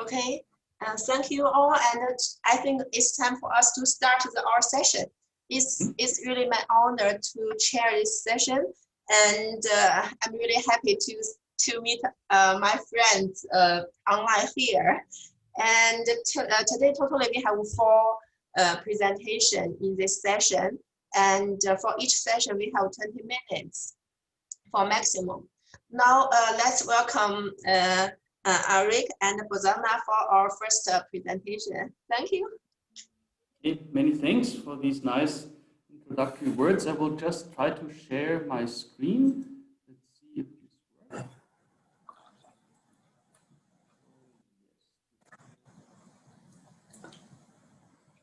Okay, thank you all. And I think it's time for us to start our session. It's really my honor to chair this session, and I'm really happy to meet my friends online here. And today, totally, we have 4 presentations in this session, and for each session, we have 20 minutes for maximum. Now, let's welcome Eric and Bozana for our first presentation. Thank you. Okay, many thanks for these nice introductory words. I will just try to share my screen. Let's see if this works.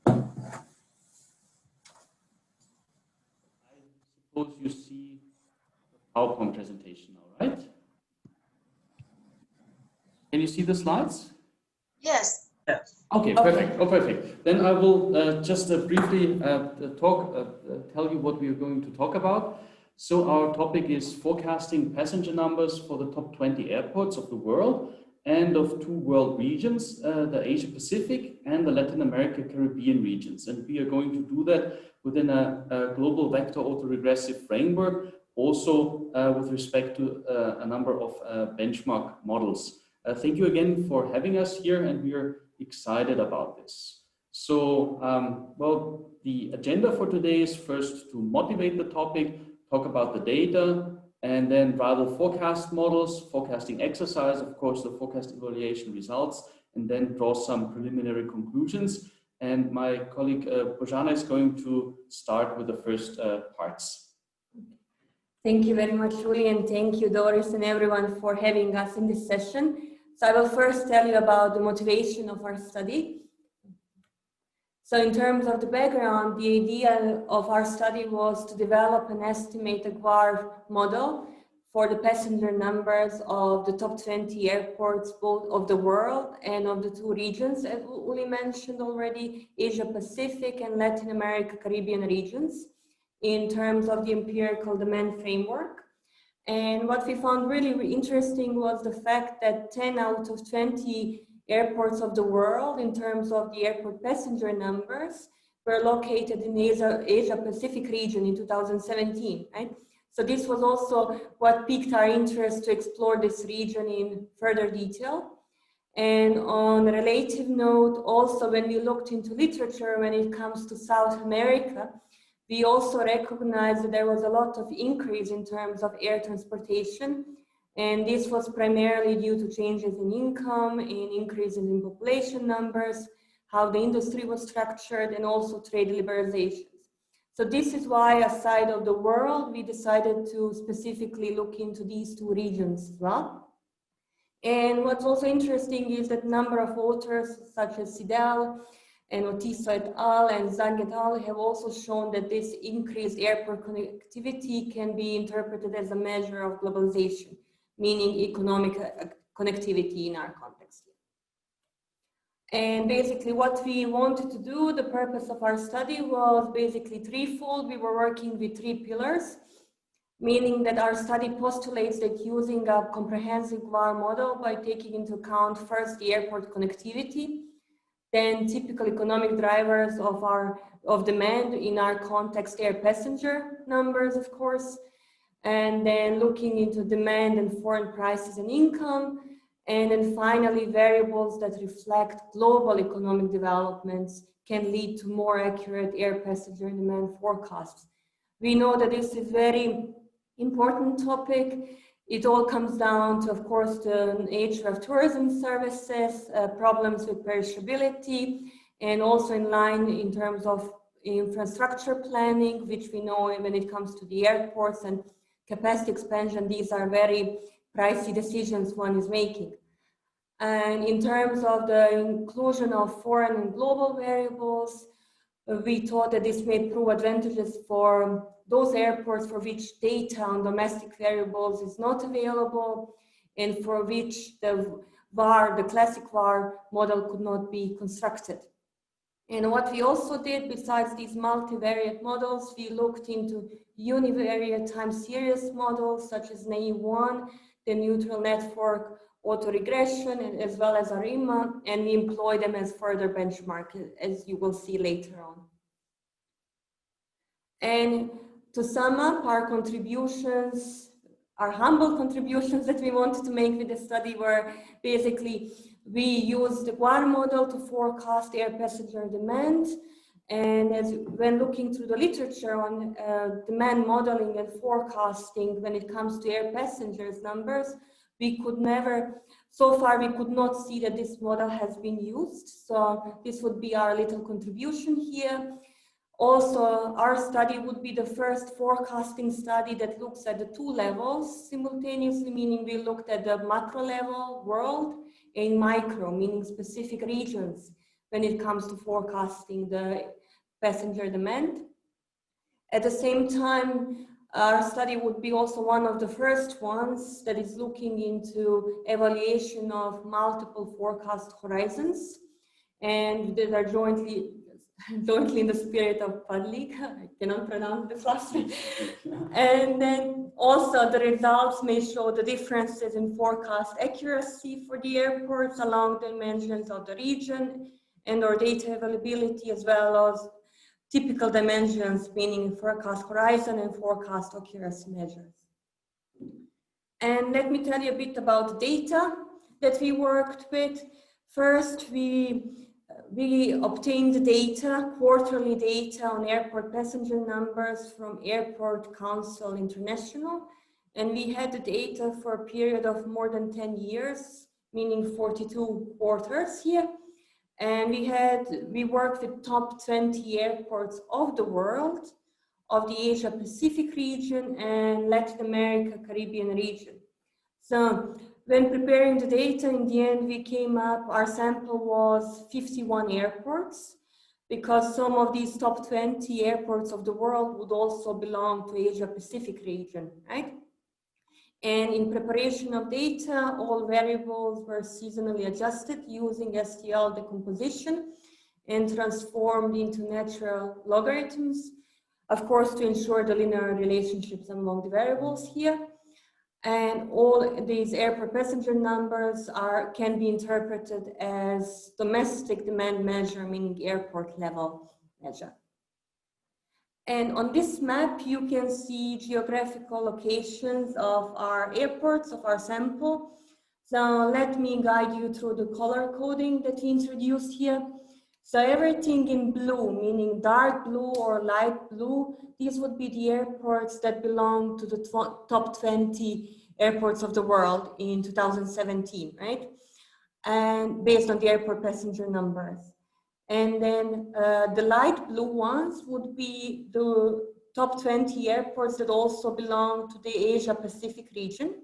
I suppose you see the PowerPoint presentation, all right? Can you see the slides? Yes. Yes. Okay, perfect. Oh, perfect. Then I will just briefly tell you what we are going to talk about. So our topic is forecasting passenger numbers for the top 20 airports of the world and of 2 world regions, the Asia Pacific and the Latin America Caribbean regions. And we are going to do that within a global vector autoregressive framework, also with respect to a number of benchmark models. Thank you again for having us here, and we are excited about this. So, well, the agenda for today is first to motivate the topic, talk about the data, and then rather forecast models, forecasting exercise, of course, the forecast evaluation results, and then draw some preliminary conclusions. And my colleague Bozana is going to start with the first parts. Thank you very much, Julie, and thank you, Doris, and everyone for having us in this session. So I will first tell you about the motivation of our study. So in terms of the background, the idea of our study was to develop an estimated VAR model for the passenger numbers of the top 20 airports, both of the world and of the 2 regions, as Uli mentioned already, Asia Pacific and Latin America Caribbean regions, in terms of the empirical demand framework. And what we found really interesting was the fact that 10 out of 20 airports of the world, in terms of the airport passenger numbers, were located in Asia Pacific region in 2017, right? So this was also what piqued our interest to explore this region in further detail. And on a relative note, also when we looked into literature when it comes to South America, we also recognized that there was a lot of increase in terms of air transportation, and this was primarily due to changes in income, in increases in population numbers, how the industry was structured, and also trade liberalizations. So this is why, aside of the world, we decided to specifically look into these 2 regions as well. And what's also interesting is that number of authors such as Sidel and Otiso et al. And Zhang et al. Have also shown that this increased airport connectivity can be interpreted as a measure of globalization, meaning economic connectivity in our context. And basically what we wanted to do, the purpose of our study was basically threefold. We were working with 3 pillars, meaning that our study postulates that using a comprehensive VAR model by taking into account first the airport connectivity, then typical economic drivers of demand, in our context air passenger numbers, of course, and then looking into demand and foreign prices and income, and then finally variables that reflect global economic developments can lead to more accurate air passenger demand forecasts. We know that this is very important topic. It all comes down to, of course, the nature of tourism services, problems with perishability, and also in line in terms of infrastructure planning, which we know when it comes to the airports and capacity expansion, these are very pricey decisions one is making. And in terms of the inclusion of foreign and global variables, we thought that this may prove advantageous for those airports for which data on domestic variables is not available and for which the VAR, the classic VAR model could not be constructed. And what we also did, besides these multivariate models, we looked into univariate time series models such as naive1, the neutral network, autoregression, and as well as ARIMA, and we employ them as further benchmark, as you will see later on. And to sum up, our contributions, our humble contributions that we wanted to make with the study were basically, we used the GUAR model to forecast air passenger demand. And as when looking through the literature on demand modeling and forecasting when it comes to air passengers numbers, we could never, so far we could not see that this model has been used. So this would be our little contribution here. Also, our study would be the first forecasting study that looks at the two levels simultaneously, meaning we looked at the macro level world and micro, meaning specific regions when it comes to forecasting the passenger demand. At the same time, our study would be also one of the first ones that is looking into evaluation of multiple forecast horizons, and that are jointly in the spirit of PADLIC. I cannot pronounce this last one. And then also the results may show the differences in forecast accuracy for the airports along the dimensions of the region and or data availability, as well as typical dimensions, meaning forecast horizon and forecast accuracy measures. And let me tell you a bit about the data that we worked with. First, we obtained the data, quarterly data on airport passenger numbers from Airport Council International. And we had the data for a period of more than 10 years, meaning 42 quarters here. And we worked with top 20 airports of the world, of the Asia Pacific region and Latin America, Caribbean region. So when preparing the data, in the end, we came up, our sample was 51 airports, because some of these top 20 airports of the world would also belong to Asia Pacific region, right? And in preparation of data, all variables were seasonally adjusted using STL decomposition and transformed into natural logarithms, of course, to ensure the linear relationships among the variables here. And all these airport passenger numbers can be interpreted as domestic demand measure, meaning airport level measure. And on this map, you can see geographical locations of our airports, of our sample. So let me guide you through the color coding that we introduced here. So everything in blue, meaning dark blue or light blue, these would be the airports that belong to the top 20 airports of the world in 2017, right? And based on the airport passenger numbers. And then the light blue ones would be the top 20 airports that also belong to the Asia Pacific region.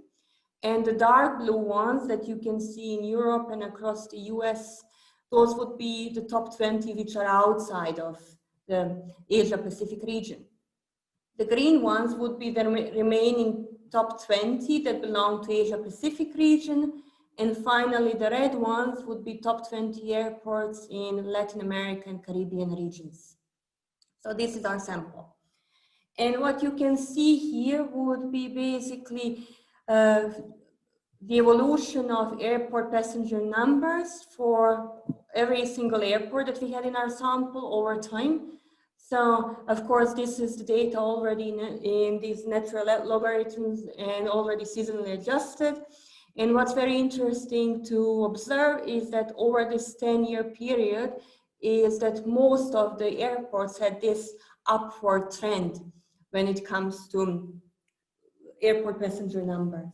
And the dark blue ones that you can see in Europe and across the US, those would be the top 20 which are outside of the Asia Pacific region. The green ones would be the remaining top 20 that belong to Asia Pacific region. And finally, the red ones would be top 20 airports in Latin America and Caribbean regions. So this is our sample. And what you can see here would be basically the evolution of airport passenger numbers for every single airport that we had in our sample over time. So, of course, this is the data already in these natural logarithms and already seasonally adjusted. And what's very interesting to observe is that over this 10-year period is that most of the airports had this upward trend when it comes to airport passenger numbers.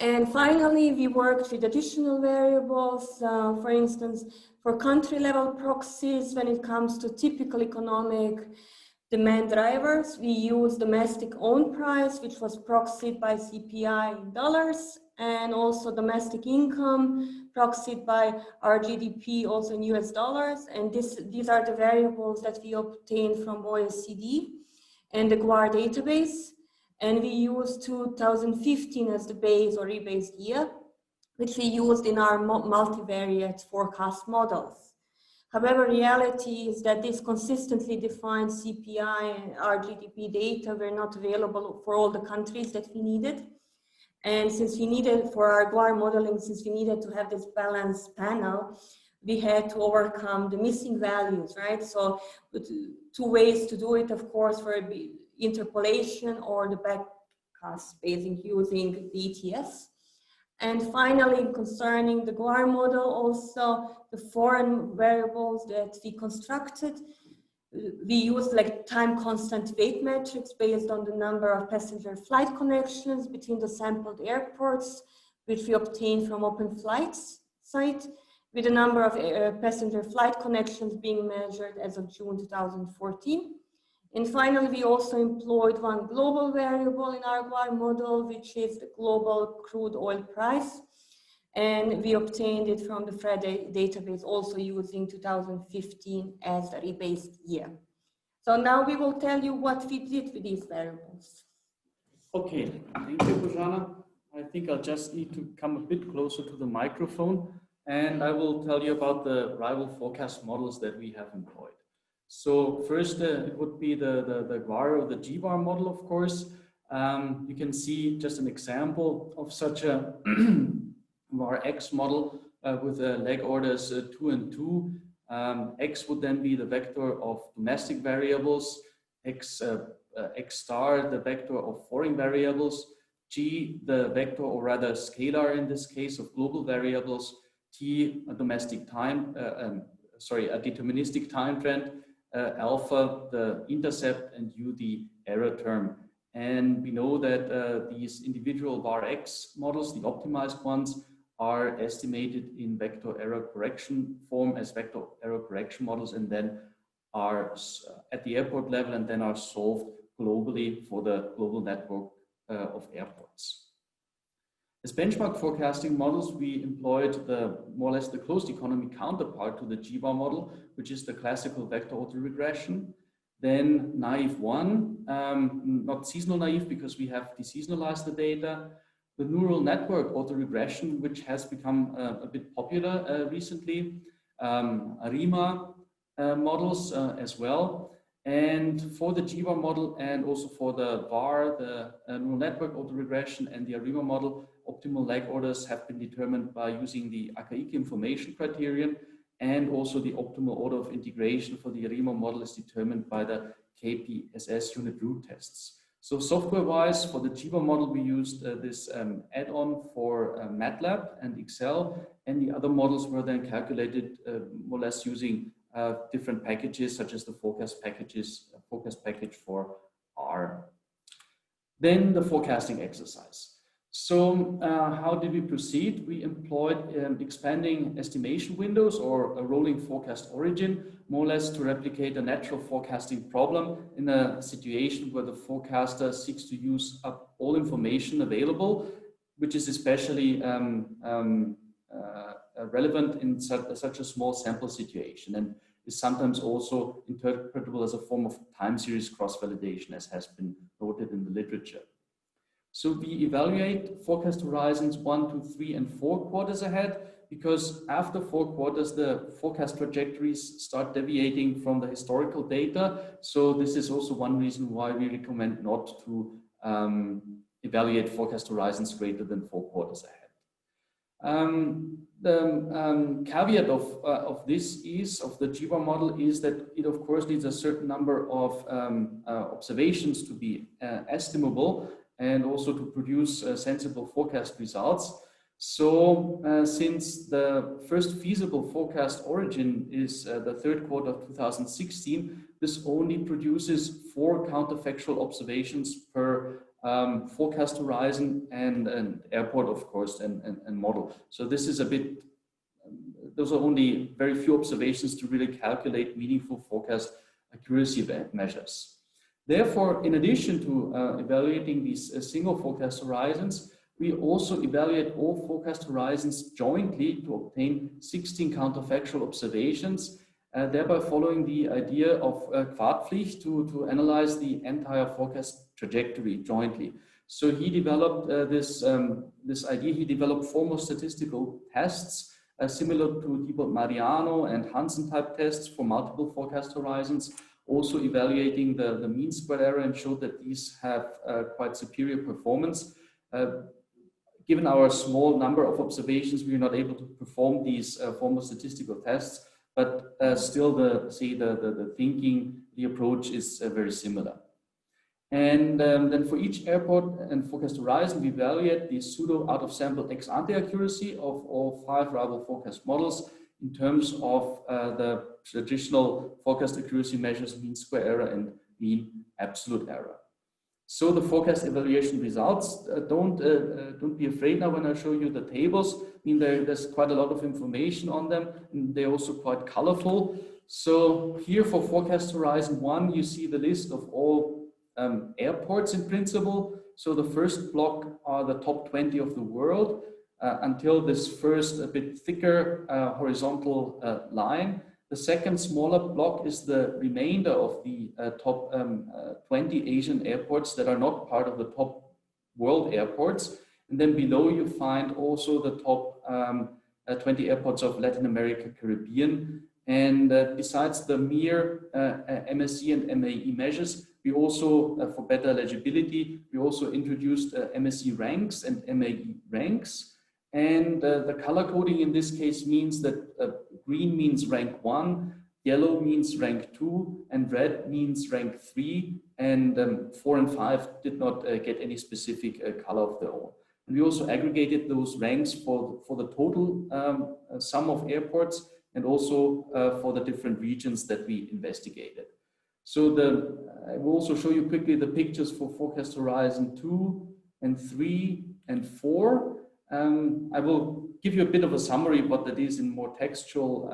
And finally, we worked with additional variables. For instance, for country level proxies, when it comes to typical economic demand drivers, we use domestic own price, which was proxied by CPI in dollars, and also domestic income proxied by our GDP, also in US dollars. And these are the variables that we obtained from OECD and the GUAR database. And we used 2015 as the base or rebased year, which we used in our multivariate forecast models. However, reality is that this consistently defined CPI and our GDP data were not available for all the countries that we needed. And since we needed, for our GWAR modeling, since we needed to have this balanced panel, we had to overcome the missing values, right? So two ways to do it, of course, were interpolation or the backcast basing using the ETS. And finally, concerning the GWAR model, also the foreign variables that we constructed, we used like time constant weight metrics based on the number of passenger flight connections between the sampled airports, which we obtained from OpenFlight's site, with the number of passenger flight connections being measured as of June 2014. And finally, we also employed one global variable in our GWAR model, which is the global crude oil price. And we obtained it from the FRED database, also using 2015 as the rebased year. So now we will tell you what we did with these variables. Okay, thank you, Bojana. I think I'll just need to come a bit closer to the microphone, and I will tell you about the rival forecast models that we have employed. So first, it would be the GWAR or the GVAR model, of course. You can see just an example of such a VAR-X model with leg orders 2 and 2. X would then be the vector of domestic variables, X star the vector of foreign variables, G the vector or rather scalar in this case of global variables, T a domestic time, a deterministic time trend, alpha the intercept, and U the error term. And we know that these individual VAR-X models, the optimized ones, are estimated in vector error correction form as vector error correction models, and then are at the airport level and then are solved globally for the global network of airports. As benchmark forecasting models, we employed more or less the closed economy counterpart to the GVAR model, which is the classical vector autoregression. Then naive 1, not seasonal naive because we have deseasonalized the data. The neural network autoregression, which has become a bit popular recently. ARIMA models as well. And for the GVAR model and also for the VAR, the neural network autoregression and the ARIMA model, optimal leg orders have been determined by using the Akaiike information criterion, and also the optimal order of integration for the ARIMA model is determined by the KPSS unit root tests. So software-wise, for the GVAR model, we used this add-on for MATLAB and Excel, and the other models were then calculated more or less using different packages, such as the forecast package for R. Then the forecasting exercise. So how did we proceed? We employed expanding estimation windows or a rolling forecast origin, more or less to replicate a natural forecasting problem in a situation where the forecaster seeks to use up all information available, which is especially relevant in such a small sample situation, and is sometimes also interpretable as a form of time series cross-validation, as has been noted in the literature. So we evaluate forecast horizons 1, 2, 3, and 4 quarters ahead, because after 4 quarters, the forecast trajectories start deviating from the historical data. So this is also one reason why we recommend not to evaluate forecast horizons greater than 4 quarters ahead. The caveat of this is, of the GVAR model, is that it of course needs a certain number of observations to be estimable, and also to produce sensible forecast results. So since the first feasible forecast origin is the 3rd quarter of 2016, this only produces 4 counterfactual observations per forecast horizon and airport, of course, and model. So this is a bit, those are only very few observations to really calculate meaningful forecast accuracy measures. Therefore, in addition to evaluating these single forecast horizons, we also evaluate all forecast horizons jointly to obtain 16 counterfactual observations, thereby following the idea of Quadpflicht to analyze the entire forecast trajectory jointly. So he developed this idea. He developed formal statistical tests similar to Diebold-Mariano and Hansen type tests for multiple forecast horizons, also evaluating the mean square error, and showed that these have quite superior performance. given our small number of observations, we are not able to perform these formal statistical tests, but still the thinking, the approach is very similar. And then for each airport and forecast horizon, we evaluate the pseudo out of sample ex ante accuracy of all 5 rival forecast models in terms of the traditional forecast accuracy measures, mean square error and mean absolute error. So the forecast evaluation results, don't be afraid now when I show you the tables. I mean, there's quite a lot of information on them, and they're also quite colorful. So here for forecast horizon 1, you see the list of all airports in principle. So the first block are the top 20 of the world until this first a bit thicker horizontal line. The second smaller block is the remainder of the top 20 Asian airports that are not part of the top world airports. And then below you find also the top 20 airports of Latin America, Caribbean. And besides the mere MSE and MAE measures, we also, for better legibility, we also introduced MSE ranks and MAE ranks. And the color coding in this case means that green means rank 1, yellow means rank 2, and red means rank 3. And 4 and 5 did not get any specific color of their own. And we also aggregated those ranks for the total sum of airports and also for the different regions that we investigated. So I will also show you quickly the pictures for forecast horizon 2 and 3 and 4. I will give you a bit of a summary of what that is in more textual,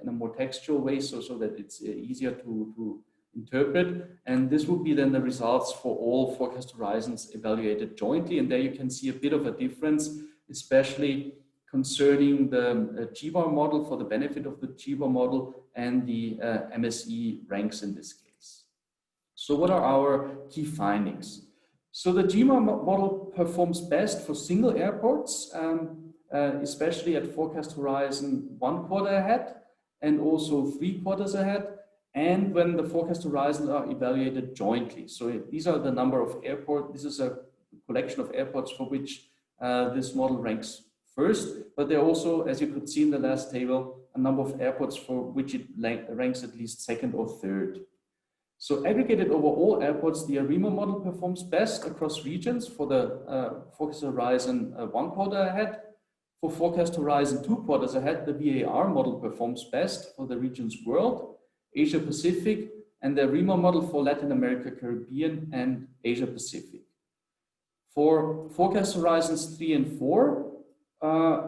in a more textual way, so that it's easier to interpret. And this will be then the results for all forecast horizons evaluated jointly. And there you can see a bit of a difference, especially concerning the GVAR model for the benefit of the GVAR model and the MSE ranks in this case. So what are our key findings? So the GVAR model performs best for single airports, especially at forecast horizon 1 quarter ahead and also 3 quarters ahead, and when the forecast horizons are evaluated jointly. So these are the number of airports. This is a collection of airports for which this model ranks first, but there are also, as you could see in the last table, a number of airports for which it ranks at least second or third. So aggregated over all airports, the ARIMA model performs best across regions for the forecast horizon 1 quarter ahead. For forecast horizon 2 quarters ahead, the VAR model performs best for the regions world, Asia Pacific, and the ARIMA model for Latin America, Caribbean, and Asia Pacific. For forecast horizons 3 and 4,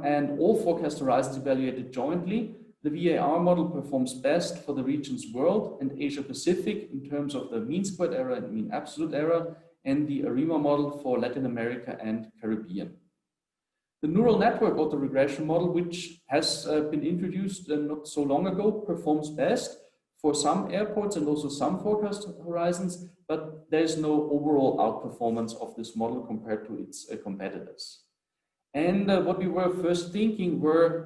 and all forecast horizons evaluated jointly, the VAR model performs best for the regions world and Asia Pacific in terms of the mean squared error and mean absolute error, and the ARIMA model for Latin America and Caribbean. The neural network autoregression model, which has been introduced not so long ago, performs best for some airports and also some forecast horizons, but there's no overall outperformance of this model compared to its competitors. And what we were first thinking were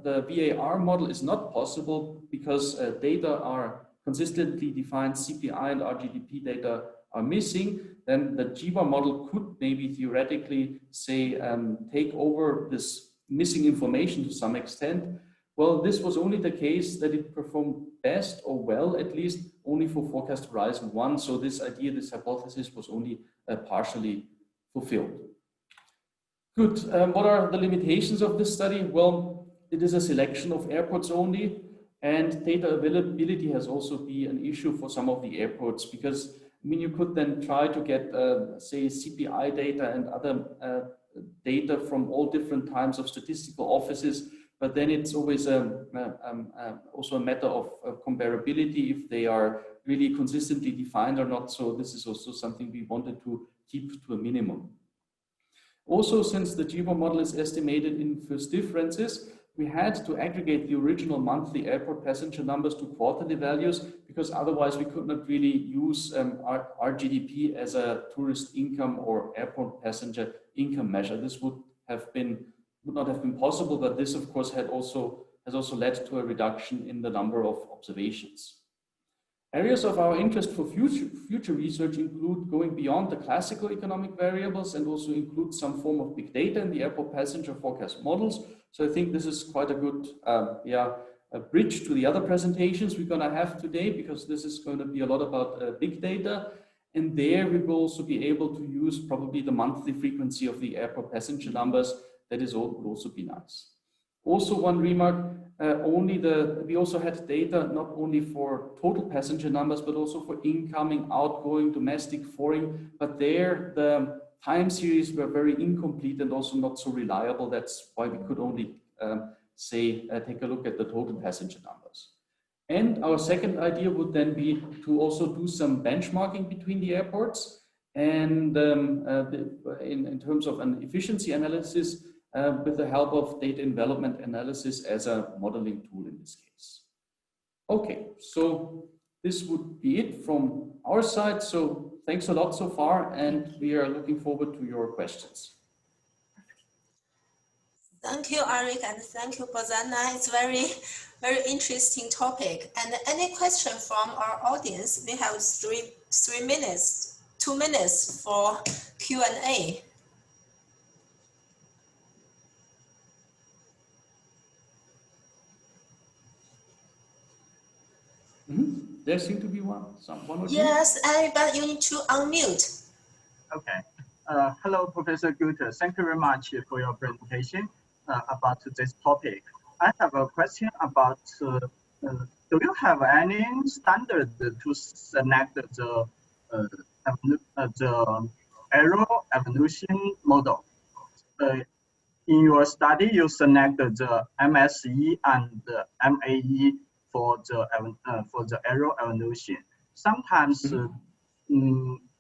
the VAR model is not possible because data are consistently defined, CPI and RGDP data are missing. Then the GVAR model could maybe theoretically say take over this missing information to some extent. Well, this was only the case that it performed best or well, at least only for forecast horizon 1. So this idea, this hypothesis was only partially fulfilled. Good. What are the limitations of this study? Well, it is a selection of airports only, and data availability has also been an issue for some of the airports because, I mean, you could then try to get, say, CPI data and other data from all different types of statistical offices, but then it's always also a matter of comparability if they are really consistently defined or not. So this is also something we wanted to keep to a minimum. Also, since the GVAR model is estimated in first differences, we had to aggregate the original monthly airport passenger numbers to quarterly values because otherwise we could not really use RGDP as a tourist income or airport passenger income measure. This would not have been possible, but this of course has also led to a reduction in the number of observations. Areas of our interest for future research include going beyond the classical economic variables and also include some form of big data in the airport passenger forecast models. So I think this is quite a good a bridge to the other presentations we're going to have today, because this is going to be a lot about big data. And there we will also be able to use probably the monthly frequency of the airport passenger numbers. That would also be nice. Also, one remark, we also had data not only for total passenger numbers, but also for incoming, outgoing, domestic, foreign, but there the time series were very incomplete and also not so reliable. That's why we could only take a look at the total passenger numbers. And our second idea would then be to also do some benchmarking between the airports, and in terms of an efficiency analysis, with the help of data development analysis as a modeling tool in this case. Okay, so this would be it from our side. So thanks a lot so far, and we are looking forward to your questions. Thank you, Eric, and thank you, Bozana. It's very interesting topic. And any question from our audience, we have 2 minutes for Q&A. There seem to be one or two. Yes, but you need to unmute. Okay. Hello, Professor Guter. Thank you very much for your presentation about this topic. I have a question about, do you have any standard to select the error evolution model? In your study, you select the MSE and the MAE for the error evolution. Sometimes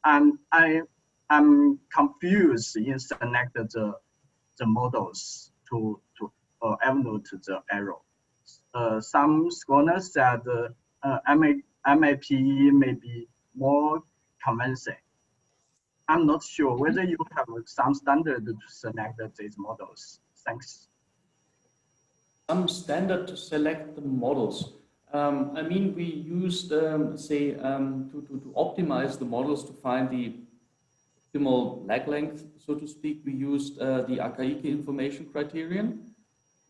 I'm confused in select the models to evaluate the error. Some scholars said MAPE may be more convincing. I'm not sure whether you have some standard to select these models. Thanks. Some standard to select the models. I mean, we used, to optimize the models to find the optimal lag length, so to speak. We used the Akaike information criterion.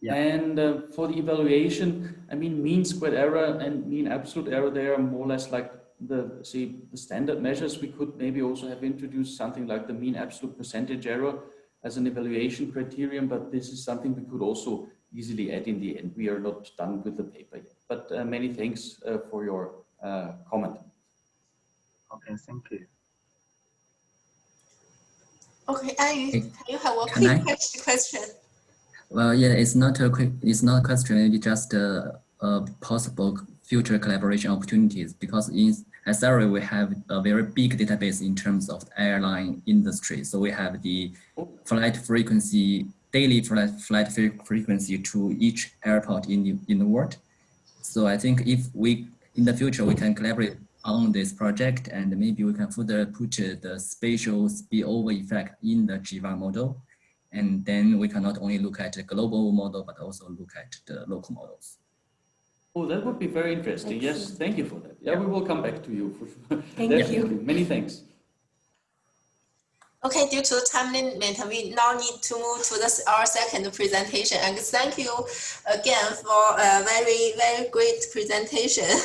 Yeah. And for the evaluation, I mean, mean squared error and mean absolute error, they are more or less like the standard measures. We could maybe also have introduced something like the mean absolute percentage error as an evaluation criterion, but this is something we could also easily add in the end. We are not done with the paper yet, but many thanks for your comment. Okay, thank you. Okay, Ayu, can you have a quick question? Well, yeah, it's not a question, maybe just a possible future collaboration opportunities, because in SRA we have a very big database in terms of the airline industry. So we have the flight frequency, daily flight frequency to each airport in the world. So I think if we, in the future, we can collaborate on this project, and maybe we can further put the spatial spillover effect in the GVAR model. And then we can not only look at the global model, but also look at the local models. Oh, that would be very interesting. Yes, thank you for that. Yeah, we will come back to you for sure. Thank you. Many thanks. Okay, due to time limit, we now need to move to our second presentation. And thank you again for a very, very great presentation.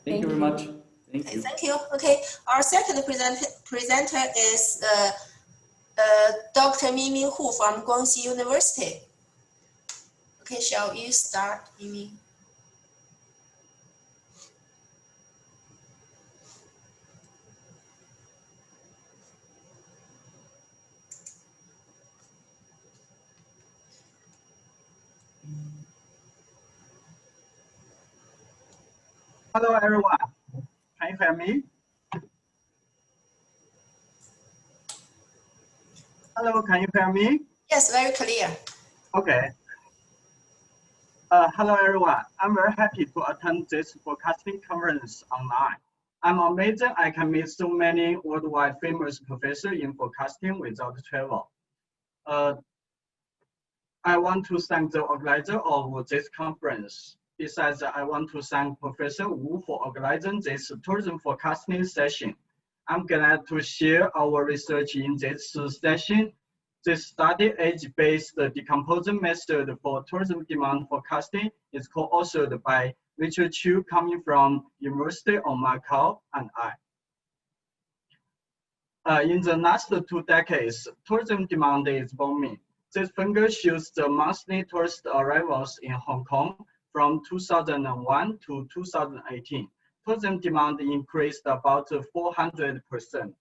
Thank you very much. Thank you. Thank you. Okay, our second presenter is Dr. Mimi Hu from Guangxi University. Okay, shall you start, Mimi? Hello, everyone. Can you hear me? Hello, can you hear me? Yes, very clear. Okay. Hello, everyone. I'm very happy to attend this forecasting conference online. I'm amazed I can meet so many worldwide famous professors in forecasting without travel. I want to thank the organizer of this conference. Besides, I want to thank Professor Wu for organizing this tourism forecasting session. I'm glad to share our research in this session. This study age-based decomposing method for tourism demand forecasting is co-authored by Richard Chu coming from University of Macau and I. In the last 2 decades, tourism demand is booming. This figure shows the monthly tourist arrivals in Hong Kong from 2001 to 2018. Tourism demand increased about 400%.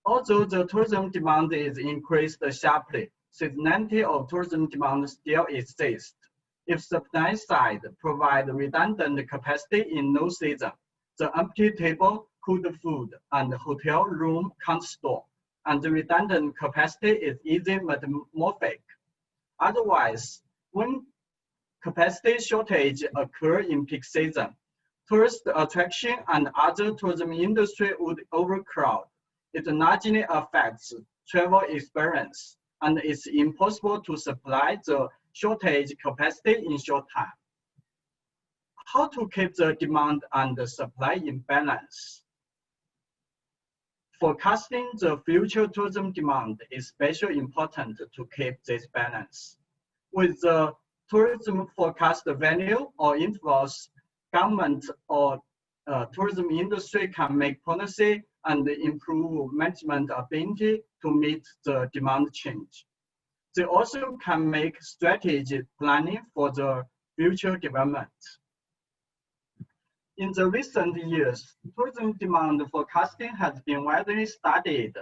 Although the tourism demand is increased sharply, seasonality of tourism demand still exists. If supply side provide redundant capacity in no season, the empty table, cold food, and hotel room can't store, and the redundant capacity is easy metamorphic. Otherwise, when capacity shortage occur in peak season, tourist attraction and other tourism industry would overcrowd. It largely affects travel experience, and it's impossible to supply the shortage capacity in short time. How to keep the demand and the supply in balance? Forecasting the future tourism demand is especially important to keep this balance. With the tourism forecast value or intervals, government or tourism industry can make policy and improve management ability to meet the demand change. They also can make strategic planning for the future development. In the recent years, tourism demand forecasting has been widely studied.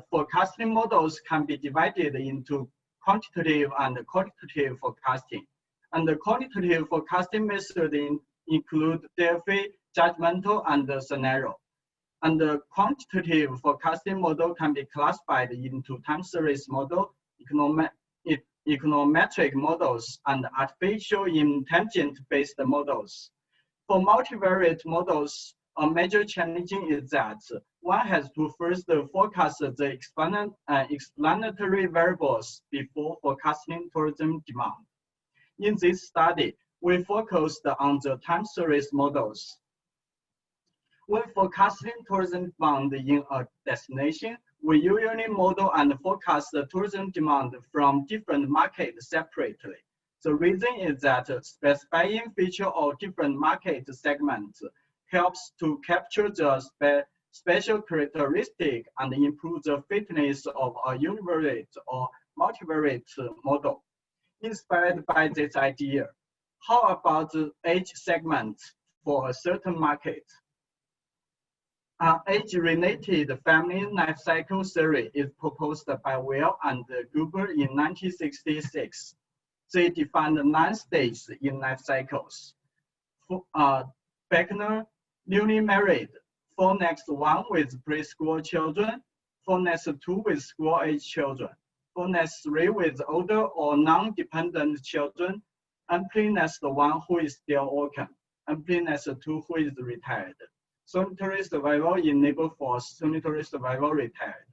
Forecasting models can be divided into quantitative and qualitative forecasting. And the quantitative forecasting method include Delphi, judgmental, and scenario. And the quantitative forecasting model can be classified into time series model, econometric models, and artificial intelligence-based models. For multivariate models, a major challenge is that one has to first forecast the explanatory variables before forecasting tourism demand. In this study, we focused on the time series models. When forecasting tourism demand in a destination, we usually model and forecast the tourism demand from different markets separately. The reason is that specifying features of different market segments helps to capture the special characteristic and improve the fitness of a univariate or multivariate model. Inspired by this idea, how about the age segment for a certain market? An age-related family life cycle theory is proposed by Weil and Gruber in 1966. They defined 9 stages in life cycles. Beginner, newly married, for next 1 with preschool children, for next 2 with school-age children, for next 3 with older or non-dependent children, and pre-next 1 who is still working, and pre-next 2 who is retired. Solitary survival in labor force, solitary survival retired.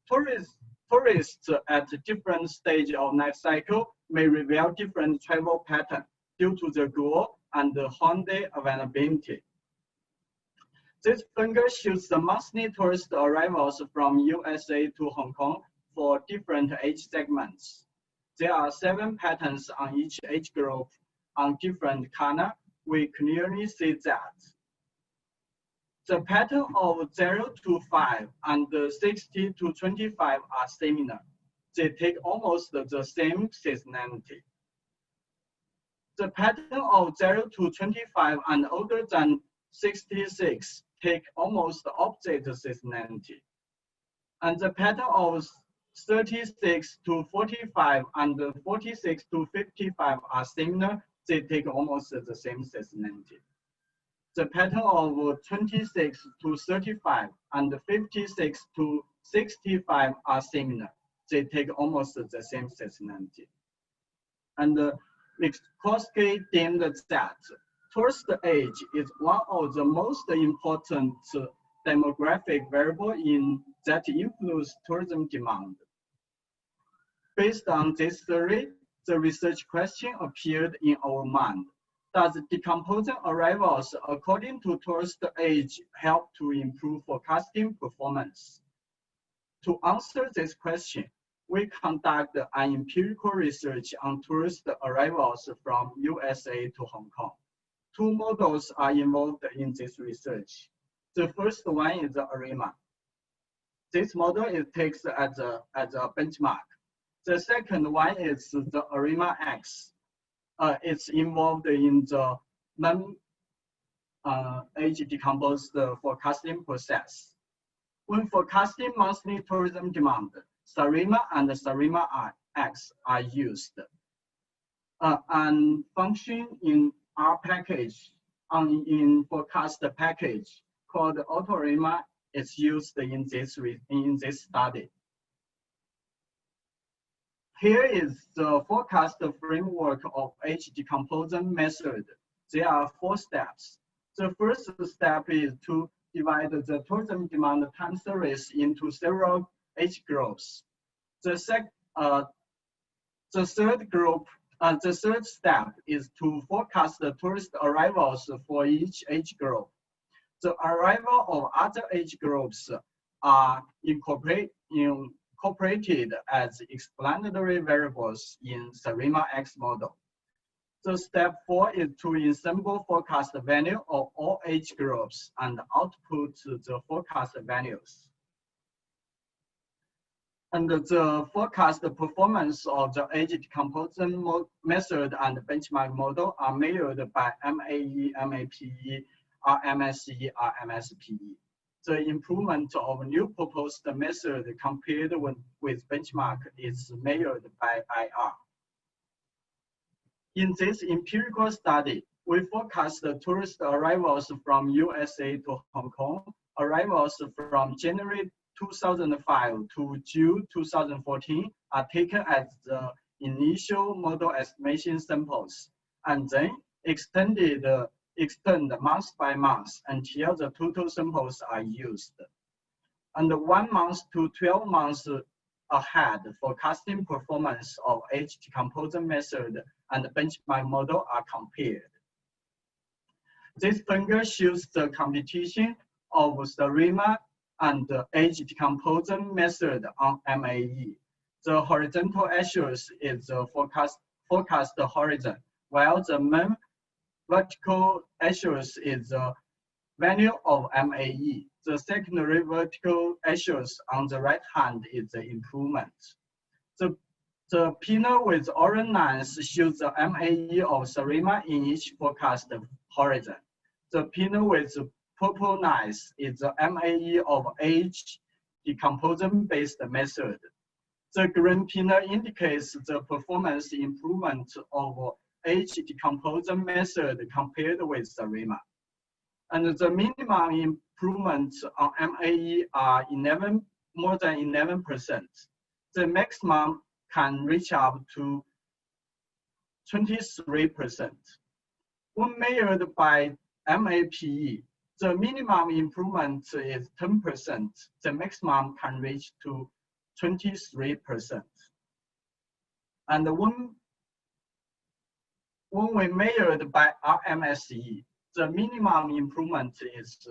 Tourists at different stages of life cycle may reveal different travel patterns due to the goal and the holiday availability. This figure shows the monthly tourist arrivals from USA to Hong Kong for different age segments. There are 7 patterns on each age group on different color. We clearly see that. The pattern of 0 to 5 and 60 to 25 are similar. They take almost the same seasonality. The pattern of 0 to 25 and older than 66 take almost the opposite seasonality. And the pattern of 36 to 45 and 46 to 55 are similar. They take almost the same seasonality. The pattern of 26 to 35 and 56 to 65 are similar. They take almost the same seasonality. And Minkowski deemed that tourist age is one of the most important demographic variables that influence tourism demand. Based on this theory, the research question appeared in our mind. Does decomposing arrivals according to tourist age help to improve forecasting performance? To answer this question, we conduct an empirical research on tourist arrivals from USA to Hong Kong. Two models are involved in this research. The first one is the ARIMA. This model it takes as a benchmark. The second one is the ARIMA X. It's involved in the non-age decomposed forecasting process. When forecasting monthly tourism demand, SARIMA and SARIMA X are used. And function in our package, in forecast package called AutoArima is used in this study. Here is the forecast framework of age decomposition method. There are 4 steps. The first step is to divide the tourism demand time series into several age groups. The third step is to forecast the tourist arrivals for each age group. The arrival of other age groups are incorporated as explanatory variables in SARIMA X model. So step 4 is to ensemble forecast value of all age groups and output the forecast values. And the forecast performance of the age decomposition method and benchmark model are measured by MAE, MAPE, RMSE, RMSPE. The improvement of new proposed method compared with benchmark is measured by IR. In this empirical study, we forecast the tourist arrivals from USA to Hong Kong, arrivals from January 2005 to June 2014 are taken as the initial model estimation samples, and then extend month by month until the total samples are used. And 1 month to 12 months ahead, forecasting performance of age decomposition method and benchmark model are compared. This figure shows the competition of SARIMA and the age decomposition method on MAE. The horizontal axis is the forecast horizon, while the main vertical axis is the value of MAE. The secondary vertical axis on the right hand is the improvement. The pinner with orange lines shows the MAE of SARIMA in each forecast horizon. The pinner with purple lines is the MAE of age decomposition based method. The green pinner indicates the performance improvement of age decomposition method compared with SARIMA. And the minimum improvement on MAE are more than 11%. The maximum can reach up to 23%. When measured by MAPE, the minimum improvement is 10%. The maximum can reach to 23%. And when we measured by RMSE, the minimum improvement is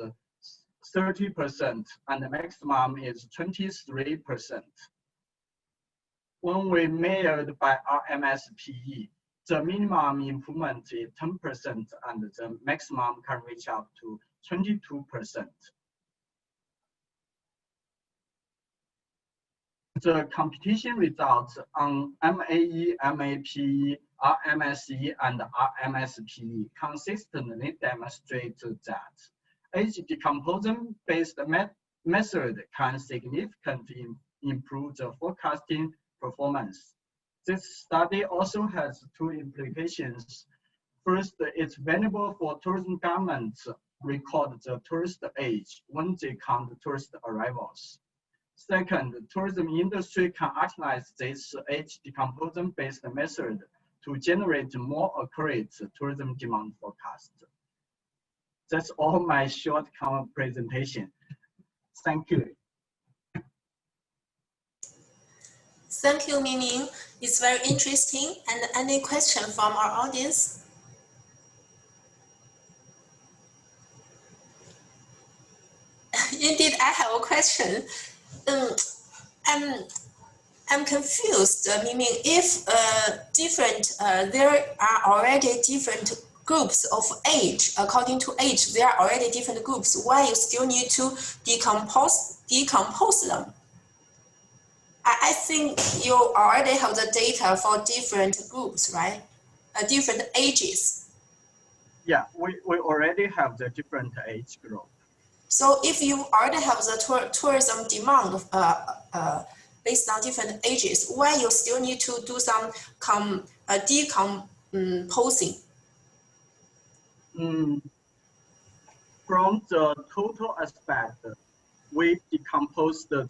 30% and the maximum is 23%. When we measured by RMSPE, the minimum improvement is 10% and the maximum can reach up to 22%. The competition results on MAE, MAPE, RMSE, and RMSPE consistently demonstrate that age decomposition based method can significantly improve the forecasting performance. This study also has 2 implications. First, it's valuable for tourism governments to record the tourist age when they count tourist arrivals. Second, the tourism industry can utilize this age decomposition based method to generate more accurate tourism demand forecast. That's all my short presentation. Thank you. Thank you, Miming. It's very interesting. And any question from our audience? Indeed, I have a question. I'm confused, Miming. If there are already different groups of age, according to age, there are already different groups. Why you still need to decompose them? I think you already have the data for different groups, right? Different ages. Yeah, we already have the different age group. So if you already have the tourism demand based on different ages, why you still need to do some decomposing? From the total aspect, we decompose the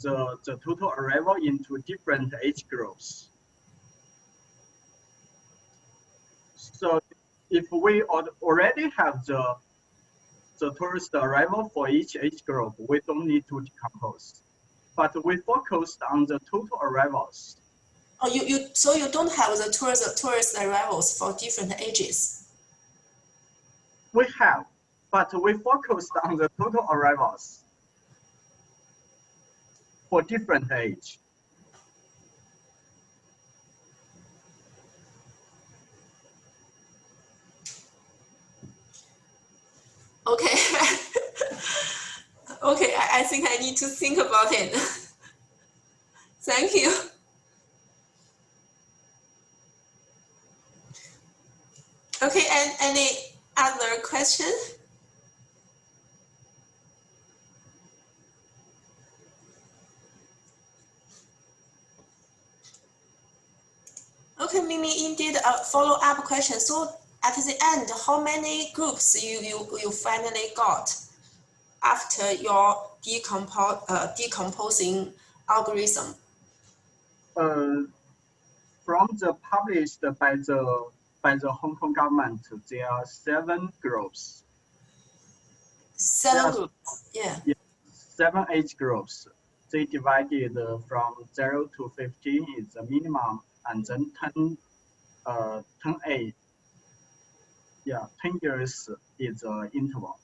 total arrival into different age groups. So if we already have the tourist arrival for each age group, we don't need to decompose. But we focused on the total arrivals. Oh, so you don't have the tourist arrivals for different ages? We have, but we focused on the total arrivals for different age. Okay. Okay, I think I need to think about it. Thank you. Okay, and any other question? Okay, Mimi, indeed a follow-up question. So at the end, how many groups you finally got after your decomposing algorithm? From the published by the Hong Kong government, there are 7 groups. 7 groups, yeah. 7 age groups. They divided from 0 to 15 is the minimum, and then 10 age. Yeah, 10 years is the interval.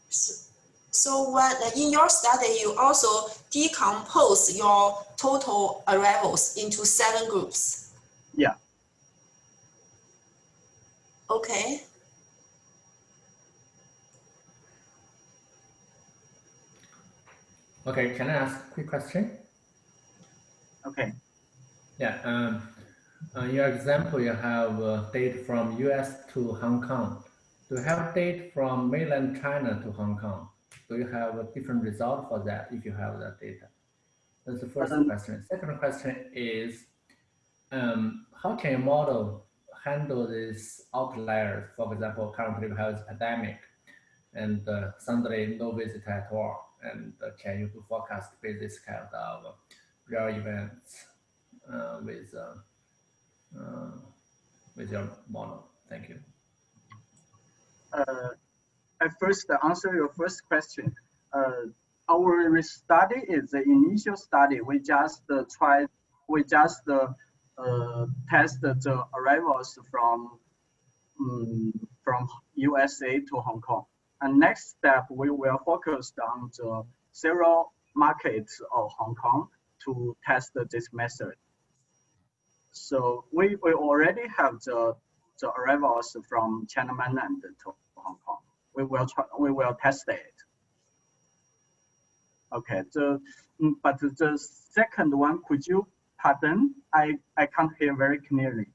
So when in your study, you also decompose your total arrivals into 7 groups. Yeah. Okay. Okay, can I ask a quick question? Okay. Yeah. Your example, you have data from US to Hong Kong. Do you have data from mainland China to Hong Kong? Do you have a different result for that if you have that data? That's the first question. Second question is, how can a model handle these outliers? For example, currently we have a pandemic and suddenly no visit at all. And can you do forecast with this kind of real events with your model? Thank you. I first answer your first question. Our study is the initial study. We just test the arrivals from USA to Hong Kong. And next step, we will focus on the several markets of Hong Kong to test this method. So we already have the arrivals from China mainland to Hong Kong. We will test it. Okay. But the second one, could you pardon? I can't hear very clearly.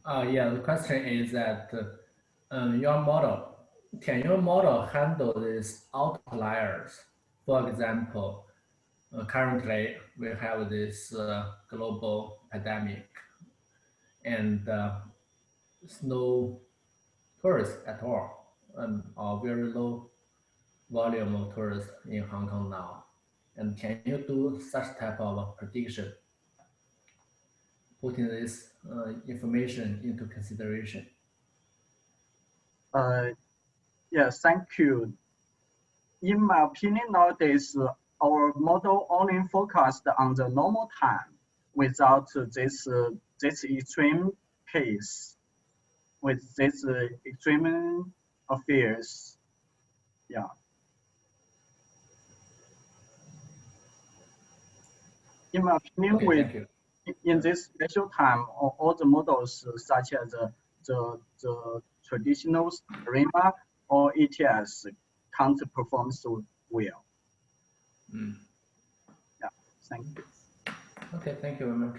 Yeah. The question is that your model. Can your model handle these outliers? For example, currently we have this global pandemic and no tourists at all, or very low volume of tourists in Hong Kong now. And can you do such type of prediction, putting this information into consideration? Yes, thank you. In my opinion, nowadays our model only focused on the normal time without this extreme case, with this extreme affairs. Yeah. In my opinion, Okay, thank you. in this special time, all the models such as the traditional RIMA or ETS can't perform so well. Mm. Yeah, thank you. Okay, thank you very much.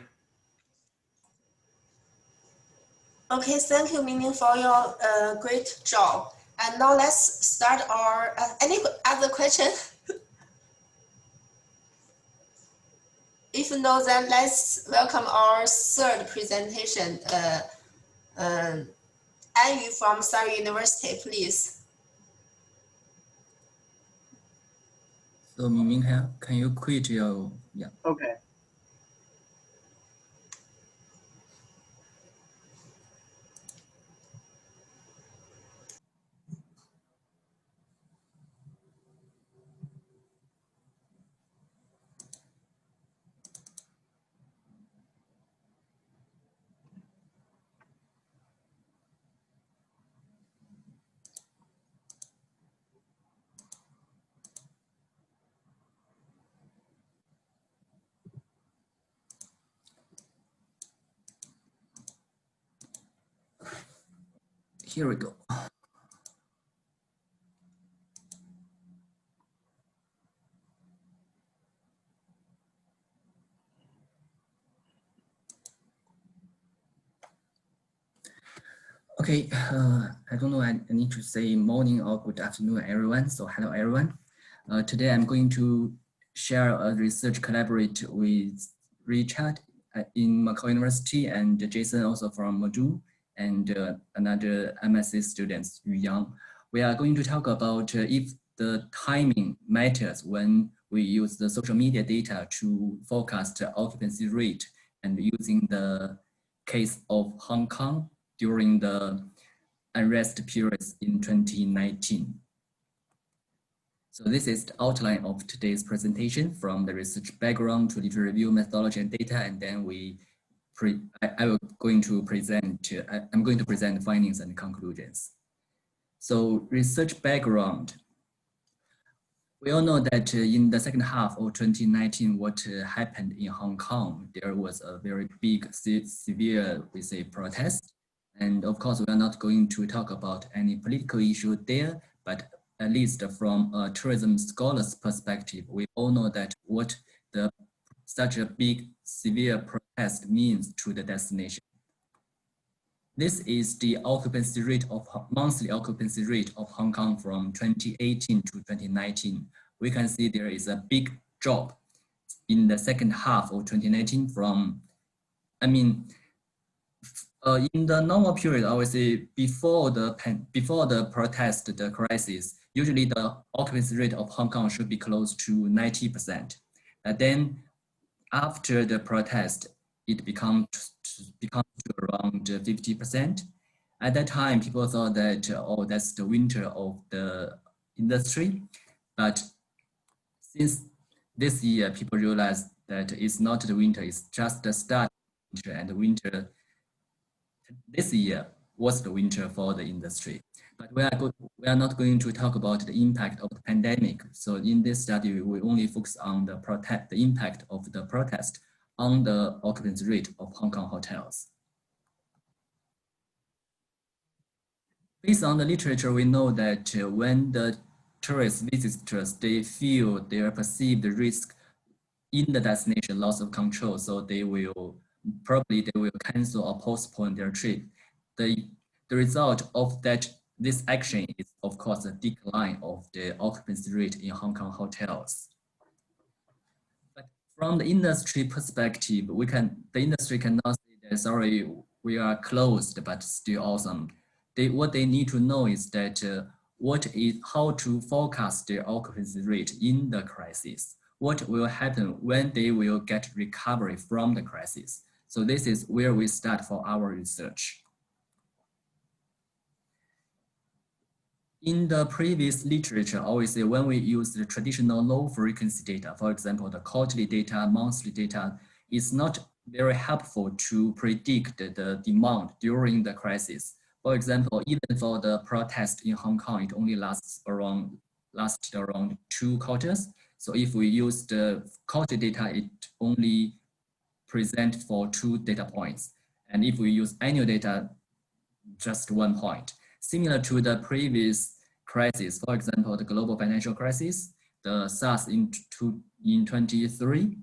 Okay, thank you, Mingming, for your great job. And now let's start our, any other question? If no, then let's welcome our third presentation. Anyu from Surrey University, please. So Mingming, can you quit your, yeah. Okay. Here we go. Okay, I don't know, I need to say morning or good afternoon, everyone. So hello, everyone. Today I'm going to share a research collaborate with Richard in Macquarie University and Jason also from Modu and another MSc students, Yu Yang. We are going to talk about if the timing matters when we use the social media data to forecast occupancy rate and using the case of Hong Kong during the unrest periods in 2019. So this is the outline of today's presentation from the research background to literature review methodology and data, and then I'm going to present the findings and conclusions. So research background. We all know that in the second half of 2019, what happened in Hong Kong, there was a very big, severe, we say, protest. And of course, we are not going to talk about any political issue there, but at least from a tourism scholar's perspective, we all know that what such a big, severe protest means to the destination. This is the occupancy rate of monthly occupancy rate of Hong Kong from 2018 to 2019. We can see there is a big drop in the second half of 2019 from, in the normal period, I would say before the protest, the crisis, usually the occupancy rate of Hong Kong should be close to 90%. And then after the protest, it becomes to around 50%. At that time, people thought that, oh, that's the winter of the industry. But since this year, people realized that it's not the winter, it's just the start of winter, and the winter this year was the winter for the industry. But we are not going to talk about the impact of the pandemic. So in this study, we only focus on the impact of the protest on the occupancy rate of Hong Kong hotels. Based on the literature, we know that when the tourist visitors, they feel their perceived risk in the destination, loss of control, so they will cancel or postpone their trip. The result of this action is, of course, a decline of the occupancy rate in Hong Kong hotels. But from the industry perspective, the industry cannot say that, sorry, we are closed, but still awesome. What they need to know is that how to forecast their occupancy rate in the crisis. What will happen when they will get recovery from the crisis. So this is where we start for our research. In the previous literature, always say when we use the traditional low frequency data, for example, the quarterly data, monthly data, it's not very helpful to predict the demand during the crisis. For example, even for the protest in Hong Kong, it only lasted around 2 quarters. So if we use the quarterly data, it only present for 2 data points. And if we use annual data, just 1 point. Similar to the previous crisis, for example, the global financial crisis, the SARS in 23.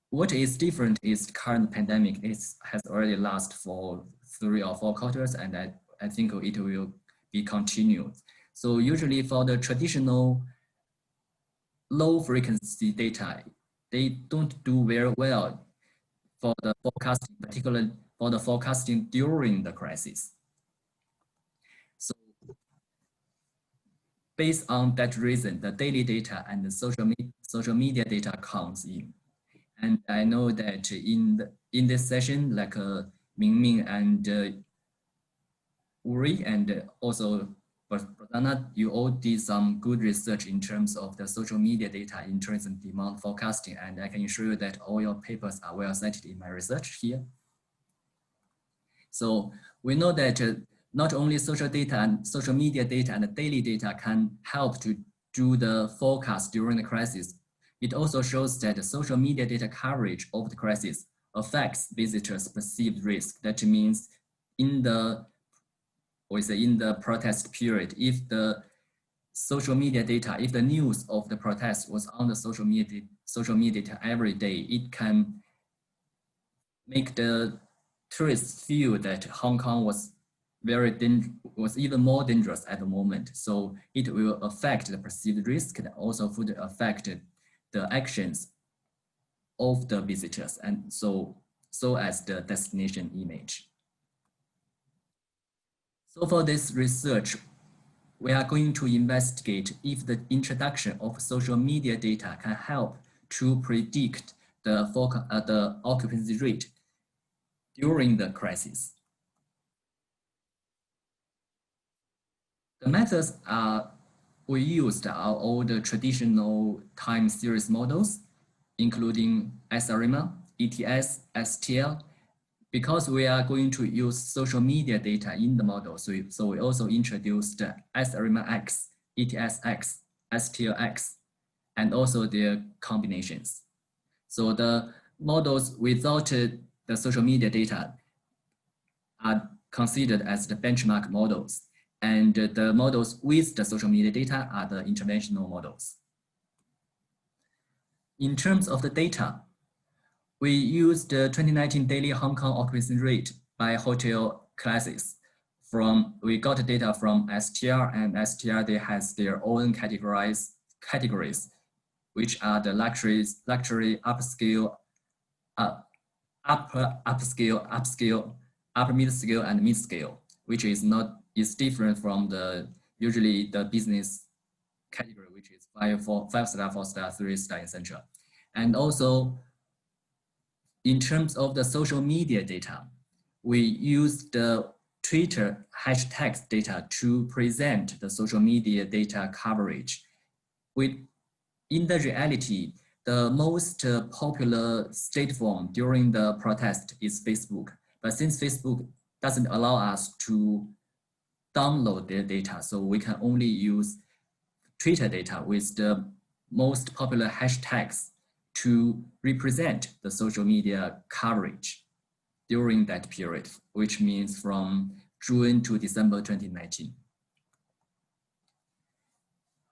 What is different is the current pandemic has already lasted for 3 or 4 quarters, and I think it will be continued. So usually for the traditional low frequency data, they don't do very well for the forecasting, particularly for the forecasting during the crisis. So based on that reason, the daily data and the social media data comes in. And I know that in this session, like Mingming and Uri and also Prasanna, you all did some good research in terms of the social media data in terms of demand forecasting, and I can assure you that all your papers are well cited in my research here. So we know that not only social data and social media data and the daily data can help to do the forecast during the crisis. It also shows that the social media data coverage of the crisis affects visitors' perceived risk. That means in the protest period, if the social media data, if the news of the protest was on the social media data every day, it can make the tourists feel that Hong Kong was even more dangerous at the moment. So it will affect the perceived risk and also would affect the actions of the visitors, and so as the destination image. So for this research, we are going to investigate if the introduction of social media data can help to predict the occupancy rate during the crisis. The methods we used are all the traditional time series models, including SRIMA, ETS, STL. Because we are going to use social media data in the model, so we also introduced SRIMA-X, ETS-X, STL-X, and also their combinations. So the models without the social media data are considered as the benchmark models, and the models with the social media data are the interventional models. In terms of the data, we used the 2019 daily Hong Kong occupancy rate by hotel classes. We got data from STR, and STR they has their own categories, which are the luxury, upscale, upper mid-scale, and mid-scale, which is different from usually the business category, which is 5-star, 4-star, 3-star, etc. And also, in terms of the social media data, we use the Twitter hashtags data to present the social media data coverage. In the reality, the most popular platform during the protest is Facebook. But since Facebook doesn't allow us to download their data, so we can only use Twitter data with the most popular hashtags to represent the social media coverage during that period, which means from June to December 2019.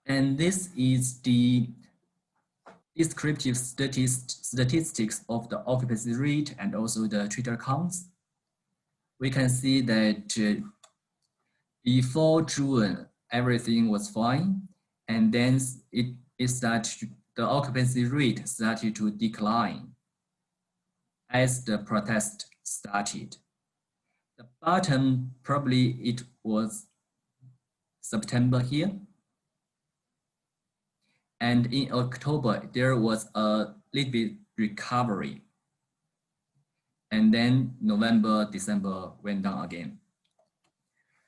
And this is the descriptive statistics of the occupancy rate and also the Twitter counts. We can see that before June, everything was fine, and then the occupancy rate started to decline as the protest started. The bottom, probably it was September here. And in October, there was a little bit recovery. And then November, December went down again.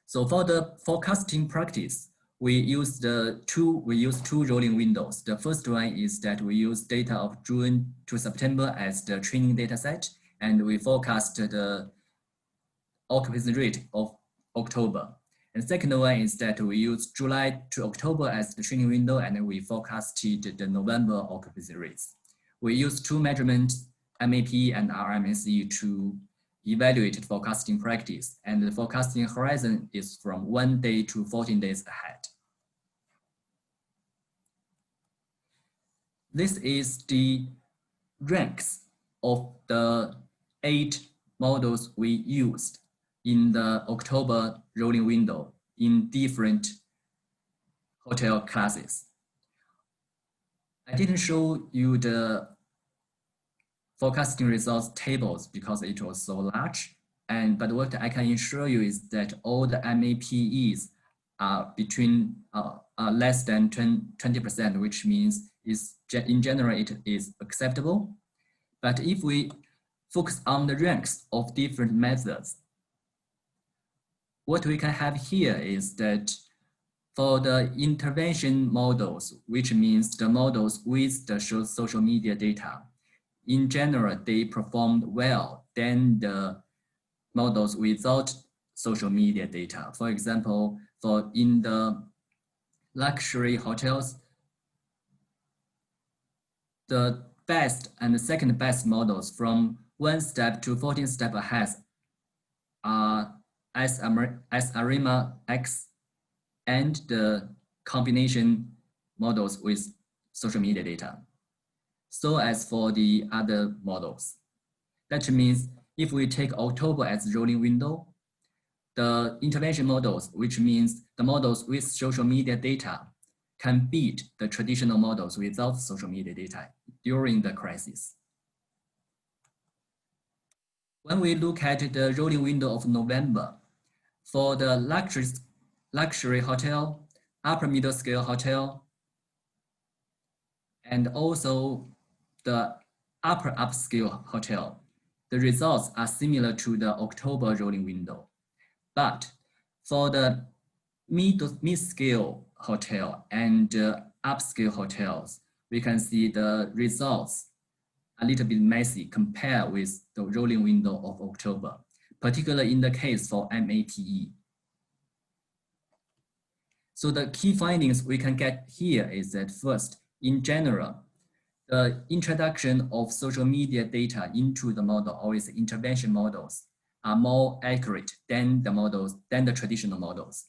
So for the forecasting practice, we use two rolling windows. The first one is that we use data of June to September as the training data set, and we forecast the occupancy rate of October. And the second one is that we use July to October as the training window, and we forecasted the November occupancy rates. We use two measurements, MAP and RMSE, to evaluate the forecasting practice, and the forecasting horizon is from 1 day to 14 days ahead. This is the ranks of the 8 models we used in the October rolling window in different hotel classes. I didn't show you the forecasting results tables because it was so large. But what I can assure you is that all the MAPEs are between less than 20%, which means in general it is acceptable. But if we focus on the ranks of different methods, what we can have here is that for the intervention models, which means the models with the social media data, in general, they performed well than the models without social media data. For example, in the luxury hotels, the best and the second best models from 1 step to 14 step ahead are Arima X and the combination models with social media data. So as for the other models, that means if we take October as rolling window, the intervention models, which means the models with social media data, can beat the traditional models without social media data during the crisis. When we look at the rolling window of November, for the luxury hotel, upper middle scale hotel, and also the upper upscale hotel, the results are similar to the October rolling window. But for the mid-scale hotel and upscale hotels, we can see the results a little bit messy compared with the rolling window of October, particularly in the case for MAPE. So the key findings we can get here is that first, in general, the introduction of social media data into the model, always intervention models, are more accurate than the traditional models.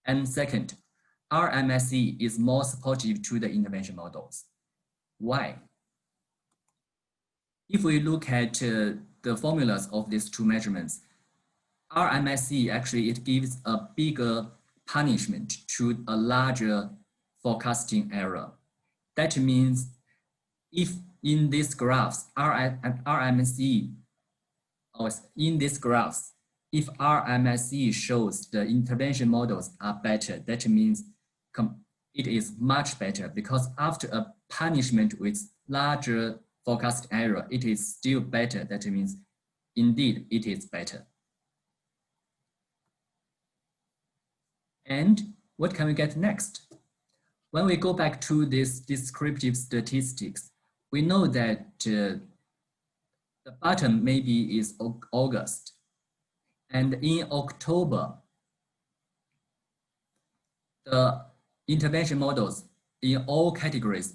And second, RMSE is more supportive to the intervention models. Why? If we look at the formulas of these two measurements, RMSE actually it gives a bigger punishment to a larger forecasting error. That means if in these graphs, RMSE, or in these graphs, if RMSE shows the intervention models are better, that means it is much better, because after a punishment with larger forecast error, it is still better. That means indeed it is better. And what can we get next? When we go back to this descriptive statistics, we know that the bottom maybe is August. And in October, the intervention models in all categories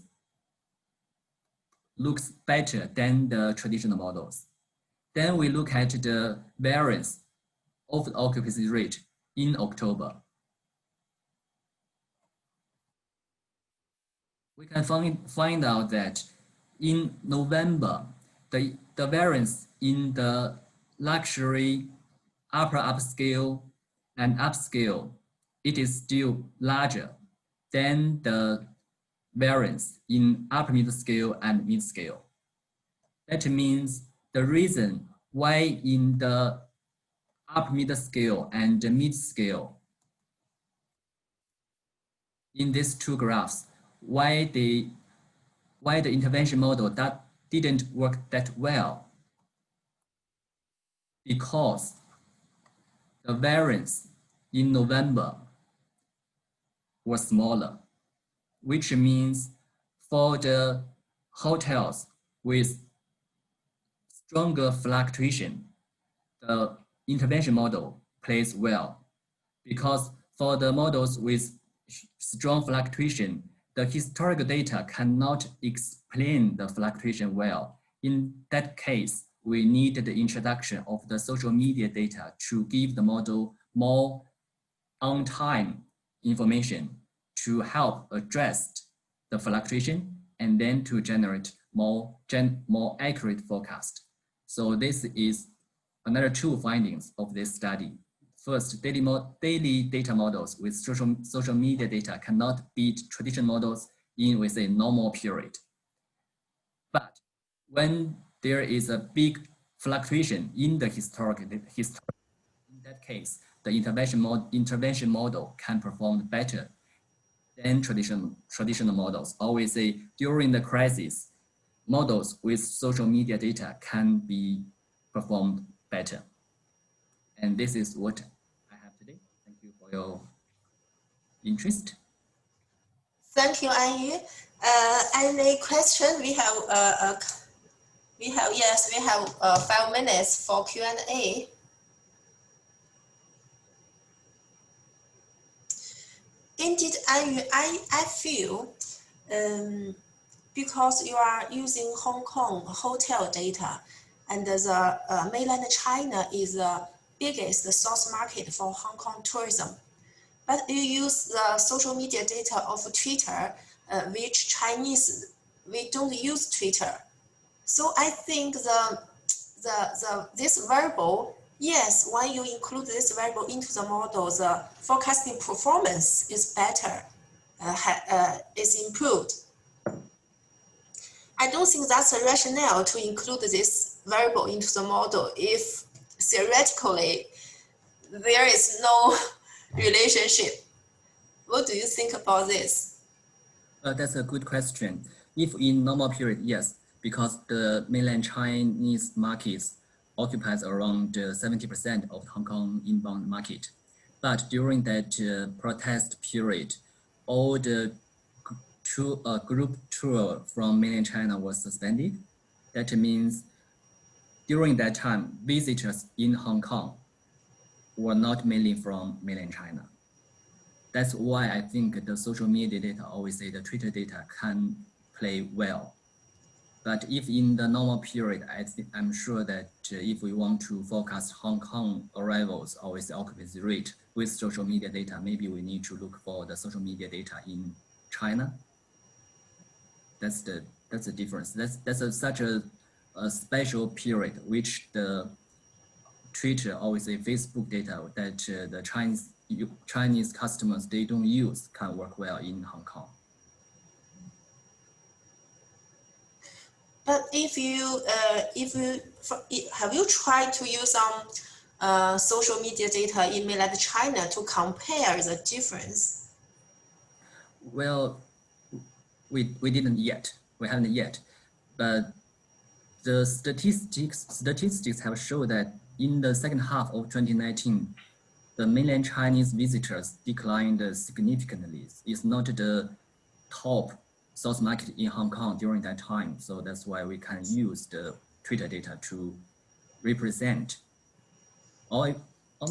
looks better than the traditional models. Then we look at the variance of the occupancy rate in October. We can find out that in November, the variance in the luxury, upper upscale, and upscale, it is still larger than the variance in upper middle scale and mid scale. That means the reason why in the upper middle scale and the mid scale, in these two graphs, why the intervention model that didn't work that well, because the variance in November were smaller, which means for the hotels with stronger fluctuation, the intervention model plays well, because for the models with strong fluctuation, the historical data cannot explain the fluctuation well. In that case, we need the introduction of the social media data to give the model more on-time information to help address the fluctuation and then to generate more accurate forecast. So this is another two findings of this study. First, daily data models with social media data cannot beat traditional models in, we say, normal period. But when there is a big fluctuation in the historical, in that case, the intervention model can perform better than traditional models. Or we say during the crisis, models with social media data can be performed better. And this is what I have today. Thank you for your interest. Thank you, Anyu. Any question? We have 5 minutes for Q&A. Indeed, Anyu, I feel because you are using Hong Kong hotel data, and the mainland China is the biggest source market for Hong Kong tourism. But you use the social media data of Twitter, which Chinese, we don't use Twitter. So I think this variable, yes, when you include this variable into the model, the forecasting performance is better, is improved. I don't think that's a rationale to include this variable into the model if theoretically there is no relationship. What do you think about this? That's a good question. If in normal period, yes, because the mainland Chinese markets occupies around 70% of Hong Kong inbound market. But during that protest period, all the group tour from mainland China was suspended. That means during that time, visitors in Hong Kong were not mainly from mainland China. That's why I think the social media data, always say the Twitter data can play well. But if in the normal period, I'm sure that if we want to forecast Hong Kong arrivals, always the occupancy rate with social media data, maybe we need to look for the social media data in China. That's the difference. That's such a special period which the Twitter, always say Facebook data that the Chinese customers, they don't use, can work well in Hong Kong. But have you tried to use some social media data in mainland China to compare the difference? Well, we didn't yet. We haven't yet, but the statistics have shown that in the second half of 2019, the mainland Chinese visitors declined significantly. It's not the top source market in Hong Kong during that time. So that's why we can use the Twitter data to represent. Or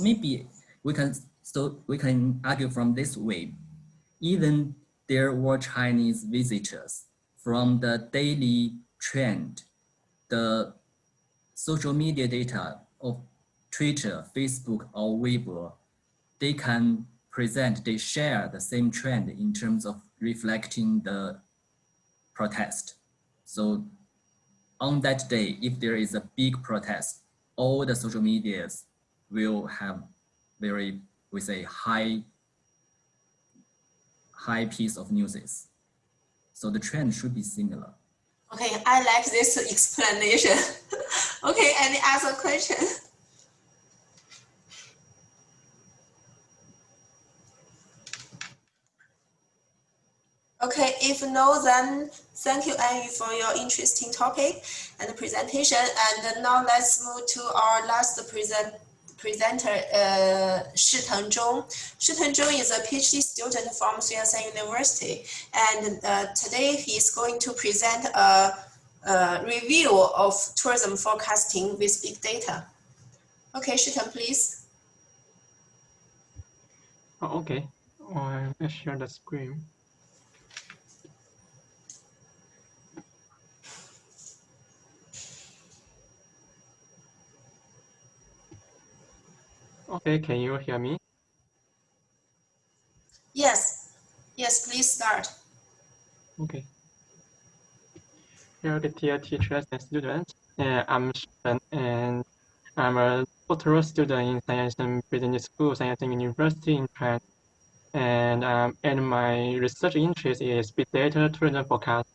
maybe we can argue from this way. Even there were Chinese visitors from the daily trend, the social media data of Twitter, Facebook, or Weibo, they can present, they share the same trend in terms of reflecting the protest. So on that day, if there is a big protest, all the social medias will have very, we say, high piece of news. So the trend should be similar. Okay, I like this explanation. Okay, any other question? Okay, if no, then thank you, Anyu, for your interesting topic and presentation. And now let's move to our last presenter Shiteng Zhong. Shiteng Zhong is a PhD student from Sun Yat-sen University, and today he's going to present a review of tourism forecasting with big data. Okay, Shiteng, please. Oh, okay, let's share the screen. Okay, can you hear me? Yes, yes, please start. Okay. Dear teachers and students, I'm Shen, and I'm a doctoral student in Science and Business School, Science and University in China. And my research interest is big data tourism forecast.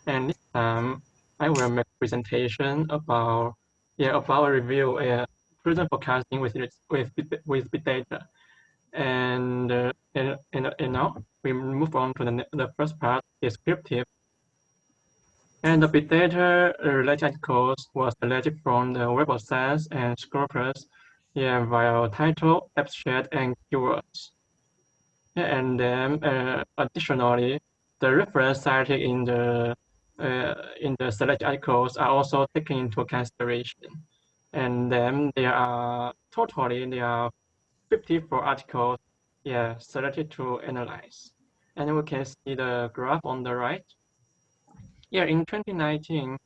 And this time, I will make a presentation about a review tourism forecasting with big data. And now we move on to the first part, descriptive. And the big data related articles was selected from the Web of Science and Scopus via title, abstract, and keywords. And then additionally, the reference cited in the selected articles are also taken into consideration. And then there are 54 articles selected to analyze. And we can see the graph on the right. In 2019,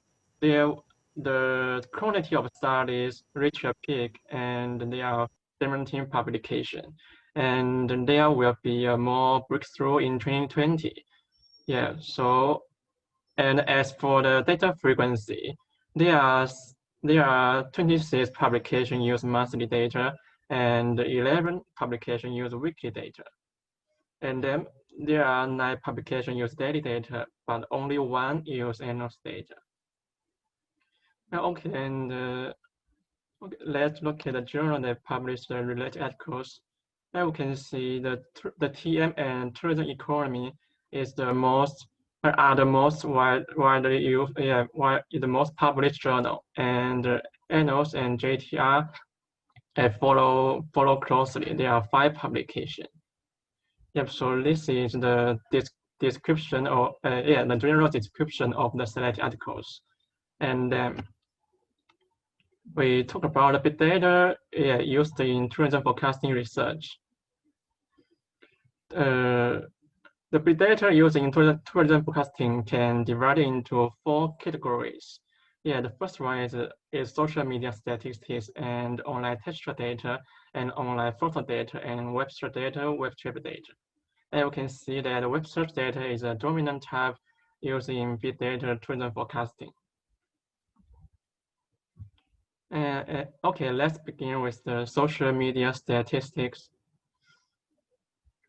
the quantity of studies reached a peak, and there are 17 publications. And there will be a more breakthrough in 2020. And as for the data frequency, there are 26 publications use monthly data, and 11 publications use weekly data. And then there are 9 publications use daily data, but only 1 use annual data. Okay, and let's look at the journal that published the related articles. Now we can see that the TM and tourism economy is the most widely used, the most published journal, and Annals and JTR follow closely. There are 5 publications. So this is the description of the general description of the selected articles, and then we talk about the big data used in tourism forecasting research. The big data used in tourism forecasting can divide into 4 categories. The first one is social media statistics and online texture data, and online photo data, and web search data, web trip data. And we can see that web search data is a dominant type used in big data tourism forecasting. Okay, let's begin with the social media statistics.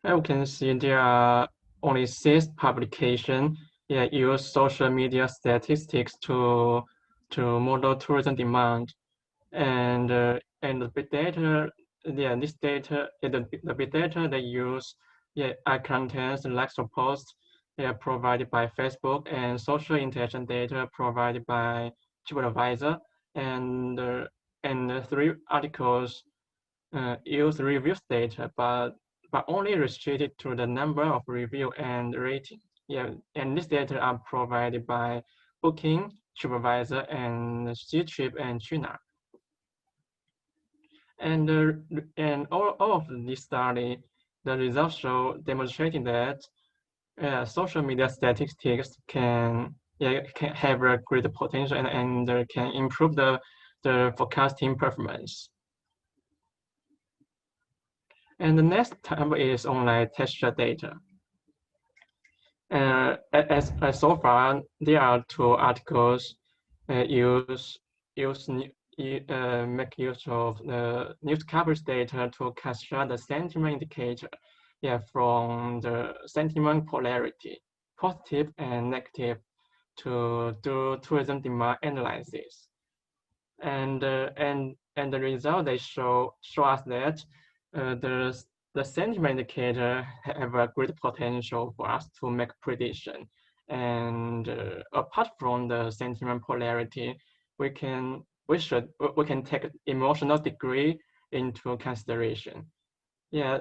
And we can see there are only 6 publications use social media statistics to model tourism demand, and the big data, this data, the big data they use contains likes or posts provided by Facebook, and social interaction data provided by TripAdvisor, and 3 articles use reviews data, but only restricted to the number of review and rating. And this data are provided by Booking, TripAdvisor, and Ctrip and Qunar. And all of this study, the results show demonstrating that social media statistics can have a great potential and can improve the forecasting performance. And the next type is online texture data. As so far, there are 2 articles make use of the news coverage data to construct the sentiment indicator from the sentiment polarity, positive and negative, to do tourism demand analysis. And the result they show us that the sentiment indicator have a great potential for us to make prediction. And apart from the sentiment polarity, we can take emotional degree into consideration. Yeah,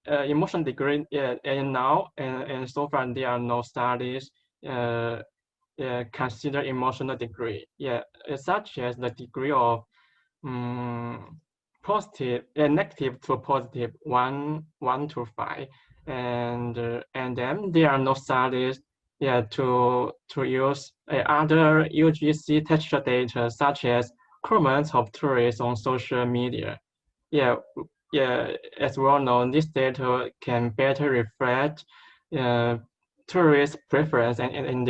emotion degree, and now and so far there are no studies consider emotional degree, such as the degree of positive, negative to positive, 1 to 5, and then there are no studies to use other UGC texture data such as comments of tourists on social media. As well known, this data can better reflect tourist preference and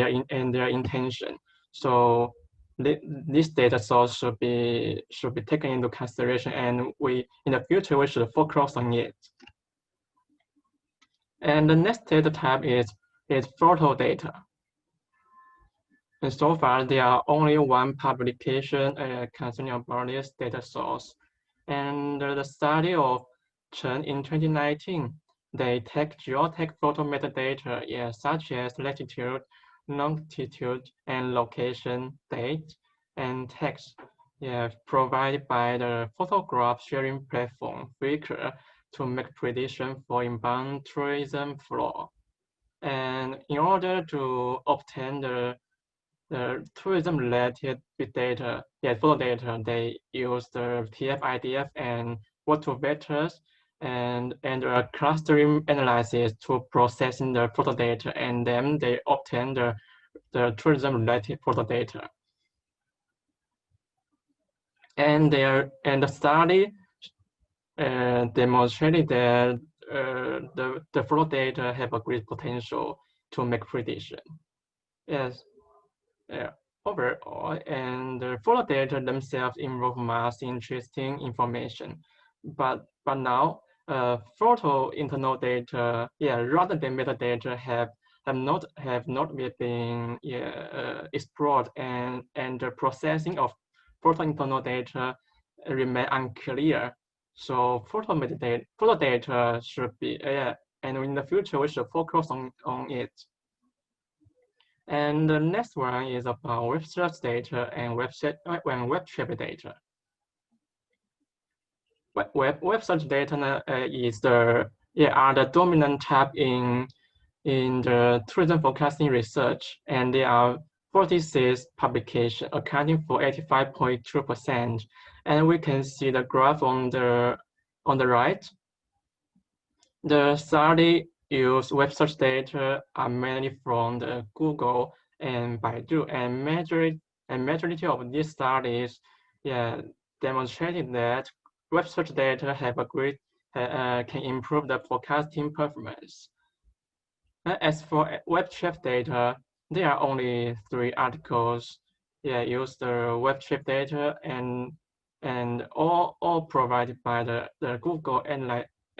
their intention. So this data source should be taken into consideration, and in the future we should focus on it. And the next data type is photo data. And so far there are only one publication concerning about this data source. And the study of Chen in 2019, they take geotech photo metadata, such as latitude, longitude, and location, date, and text, provided by the photograph sharing platform Flickr to make prediction for inbound tourism flow. And in order to obtain the tourism-related big data, photo data, they use the TF-IDF and Word2 vectors and a clustering analysis to processing the photo data, and then they obtain the tourism-related photo data. And the study demonstrated that the photo data have a great potential to make prediction. Yes. Overall, and the photo data themselves involve much interesting information, but now photo internal data, rather than metadata, have not yet been explored, and the processing of photo internal data remain unclear. So photo data should be and in the future we should focus on it. And the next one is about web search data and web traffic data. Web search data is are the dominant type in the tourism forecasting research, and there are 46 publications accounting for 85.2%. And we can see the graph on the right. The study use web search data are mainly from the Google and Baidu, and majority of these studies demonstrated that web search data have a great can improve the forecasting performance. As for web traffic data, there are only 3 articles use the web traffic data, and all provided by the Google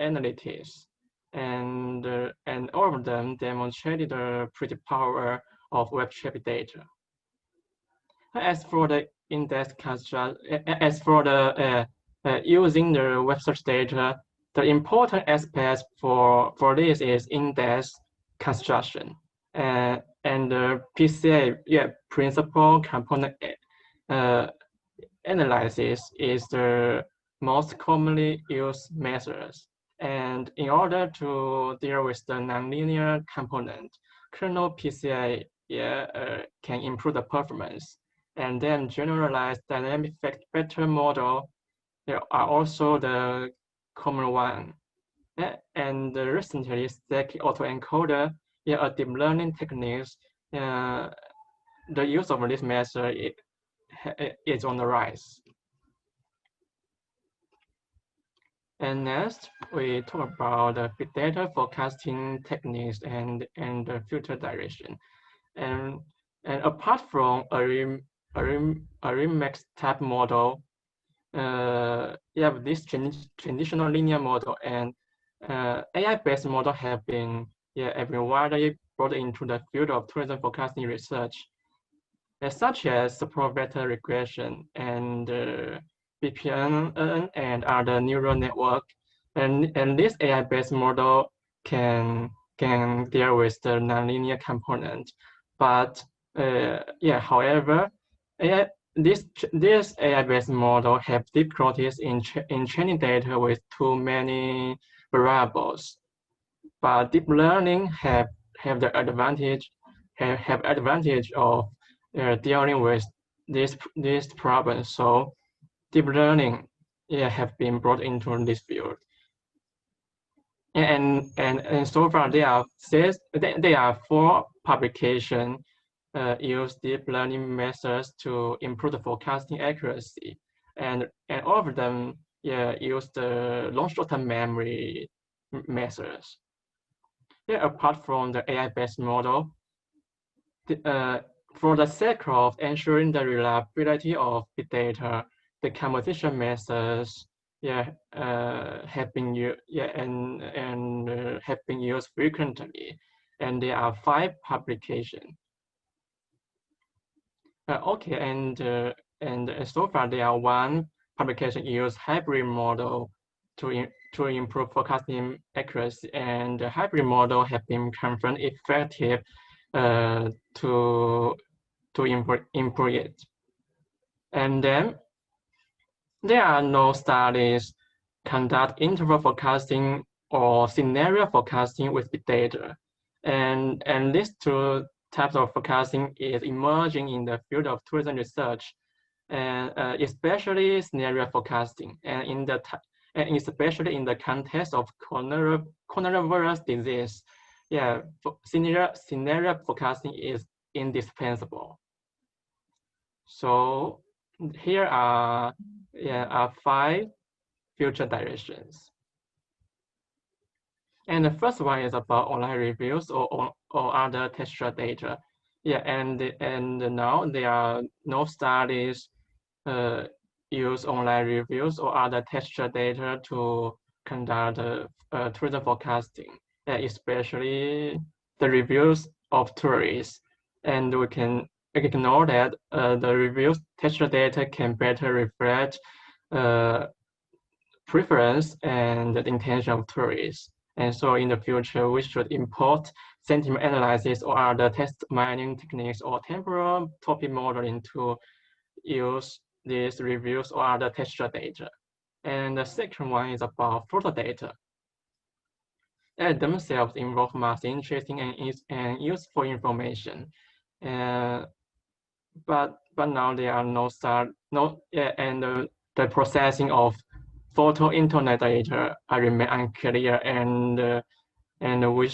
Analytics. And all of them demonstrated the pretty power of web traffic data. As for the index construction, using the web search data, the important aspect for this is index construction, and the PCA, principal component analysis is the most commonly used methods. And in order to deal with the nonlinear component, kernel PCA can improve the performance. And then generalized dynamic vector model are also the common one. And recently, static autoencoder, a deep learning techniques, the use of this method is on the rise. And next, we talk about the big data forecasting techniques and the future direction. And apart from a ReMax type model, you have this traditional linear model, and AI-based model have been widely brought into the field of tourism forecasting research, such as support vector regression and BPNN and other neural network, and this AI-based model can deal with the nonlinear component. But however, this AI-based model have difficulties in training data with too many variables, but deep learning have the advantage of dealing with this problem. So deep learning have been brought into this field. And so far there are 4 publications use deep learning methods to improve the forecasting accuracy, and all of them use the long short-term memory methods. Apart from the AI-based model, for the sake of ensuring the reliability of big data, the composition methods have been used have been used frequently, and there are 5 publications. And so far there are 1 publication use hybrid model to improve forecasting accuracy, and the hybrid model have been confirmed effective to improve it. And then there are no studies conduct interval forecasting or scenario forecasting with big data, and these 2 types of forecasting is emerging in the field of tourism research, and especially scenario forecasting, and especially in the context of coronavirus disease. Scenario forecasting is indispensable. So here are 5 future directions. And the first one is about online reviews or other textual data. And now there are no studies use online reviews or other textual data to conduct tourism forecasting, especially the reviews of tourists. And we can ignore that the reviews textual data can better reflect preference and the intention of tourists. And so in the future, we should import sentiment analysis or other text mining techniques or temporal topic modeling to use these reviews or other textual data. And the second one is about photo data. They themselves involve mass interesting and useful information. But now there are the processing of photo internet data remain unclear, and we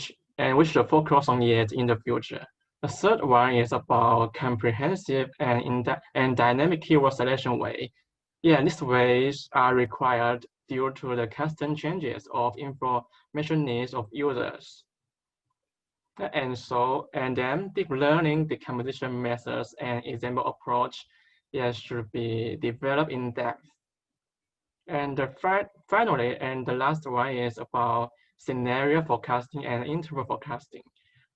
should focus on it in the future. The third one is about comprehensive and dynamic keyword selection way. These ways are required due to the constant changes of information needs of users. And then deep learning decomposition methods and example approach should be developed in depth. And finally, and the last one is about scenario forecasting and interval forecasting.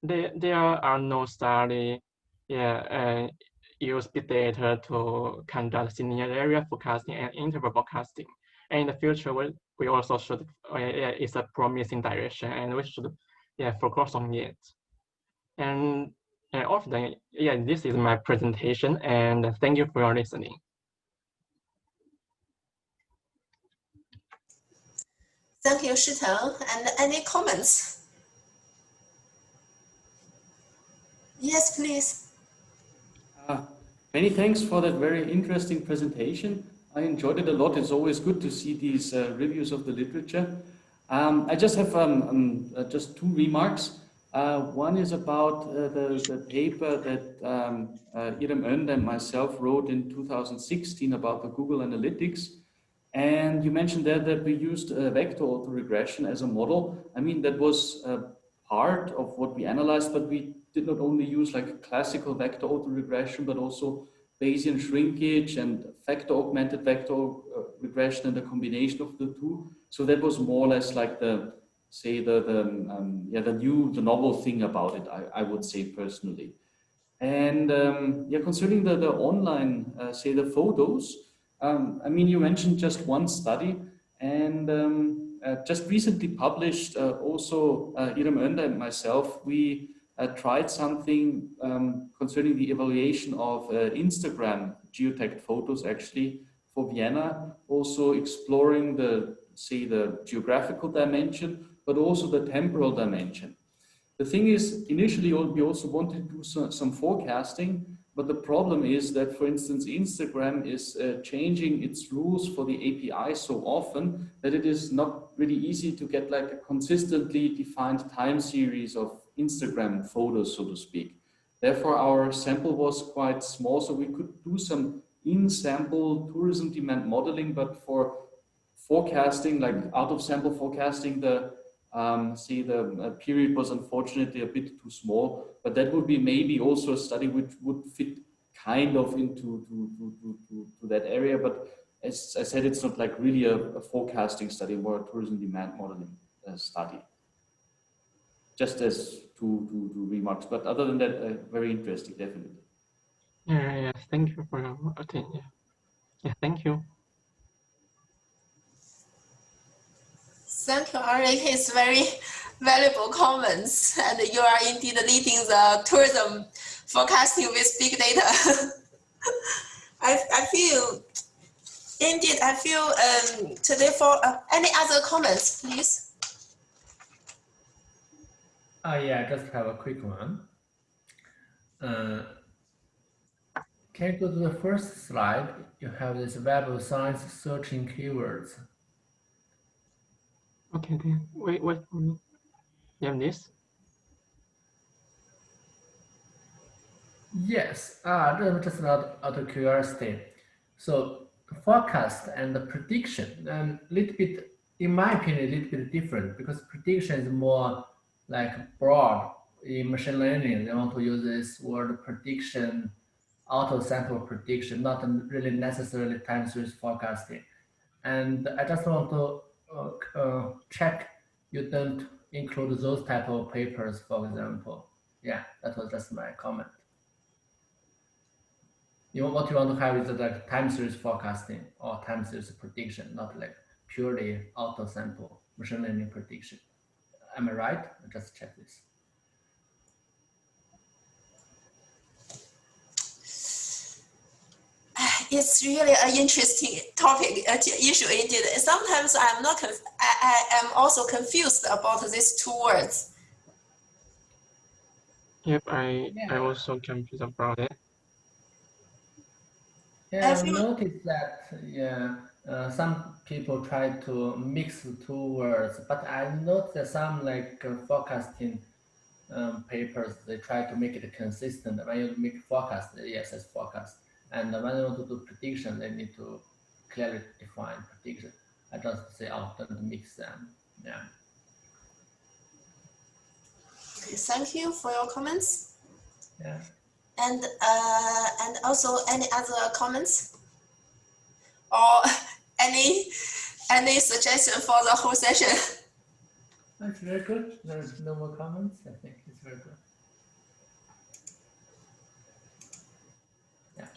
There are no study use big data to conduct scenario forecasting and interval forecasting. And in the future, we also should, it's a promising direction, and we should focus on it. And often, this is my presentation, and thank you for your listening. Thank you, Shiteng. And any comments? Yes, please. Many thanks for that very interesting presentation. I enjoyed it a lot. It's always good to see these reviews of the literature. I just have just 2 remarks. One is about the paper that Irem Önde and myself wrote in 2016 about the Google Analytics. And you mentioned there that we used vector autoregression as a model. I mean, that was part of what we analyzed, but we did not only use like classical vector autoregression, but also Bayesian shrinkage and factor augmented vector regression and the combination of the 2. So that was more or less like the novel thing about it, I would say personally. And concerning the online, the photos, I mean, you mentioned just one study, and just recently published also Irem Önde and myself, we tried something concerning the evaluation of Instagram geotagged photos actually for Vienna, also exploring the geographical dimension, but also the temporal dimension. The thing is, initially we also wanted to do some forecasting, but the problem is that, for instance, Instagram is changing its rules for the API so often that it is not really easy to get like a consistently defined time series of Instagram photos, so to speak. Therefore, our sample was quite small, so we could do some in-sample tourism demand modeling, but for forecasting, like out-of-sample forecasting, the period was unfortunately a bit too small, but that would be maybe also a study which would fit kind of into to that area. But as I said, it's not like really a forecasting study, more a tourism demand modeling study. Just as two remarks, but other than that, very interesting, definitely. Yeah, thank you for your attention. Yeah, thank you. Thank you, Eric. It's very valuable comments, and you are indeed leading the tourism forecasting with big data. I feel today for any other comments, please. Yeah, just have a quick one. Can you go to the first slide? You have this Web of Science searching keywords. Okay, then wait for me. You have this? Yes, just out of curiosity. So forecast and the prediction, a little bit, in my opinion, a little bit different, because prediction is more like broad. In machine learning, they want to use this word prediction, auto-sample prediction, not really necessarily time series forecasting. And I just want to check you don't include those type of papers, for example. Yeah, that was just my comment. What you want to have is like time series forecasting or time series prediction, not like purely auto sample machine learning prediction. Am I right? Just check this. It's really an interesting topic, issue indeed. Sometimes I'm not. I am also confused about these two words. Yep, I also confused about it. Yeah, I've noticed that some people try to mix the two words, but I noticed that some like forecasting papers, they try to make it consistent. When you make forecast, yes, it's forecast. And when you want to do prediction, they need to clearly define prediction. I just say, oh, don't mix them. Yeah. Okay, thank you for your comments. Yeah. And also any other comments or any suggestion for the whole session? That's very good. There's no more comments. I think it's very good. Yeah.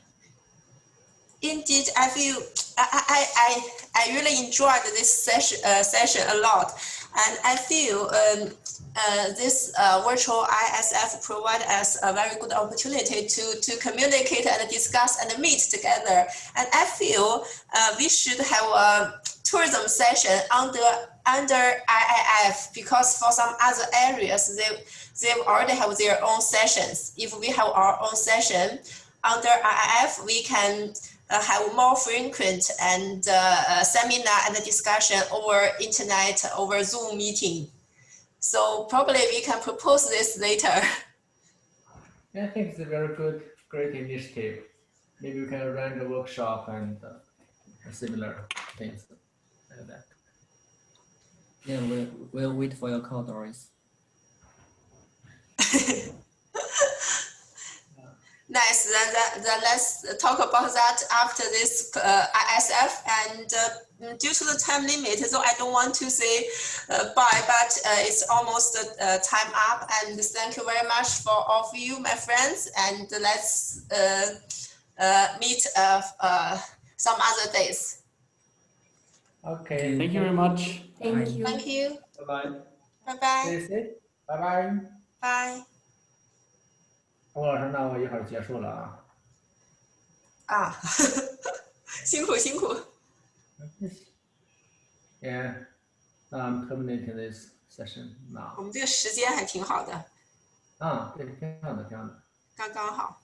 Indeed, I feel I really enjoyed this session a lot, and I feel this virtual ISF provide us a very good opportunity to communicate and discuss and meet together. And I feel we should have a tourism session under IIF, because for some other areas they already have their own sessions. If we have our own session under IIF, we can have more frequent and seminar and discussion over internet, over Zoom meeting. So probably we can propose this later. Yeah, I think it's a very good, great initiative. Maybe we can run a workshop and similar things like that. Yeah, we'll wait for your call, Doris. Nice. Then let's talk about that after this ISF. And due to the time limit, so I don't want to say bye, but it's almost time up. And thank you very much for all of you, my friends. And let's meet some other days. Okay. Thank you very much. Thank you. Thank you. Bye-bye. Bye-bye. Stay safe. Bye-bye. Bye. 郭老师，那我一会儿结束了啊。啊，辛苦辛苦。 Yeah, I'm terminating this session 我 now. 们这个时间还挺好的，啊，对，挺好的，挺好的。刚刚好。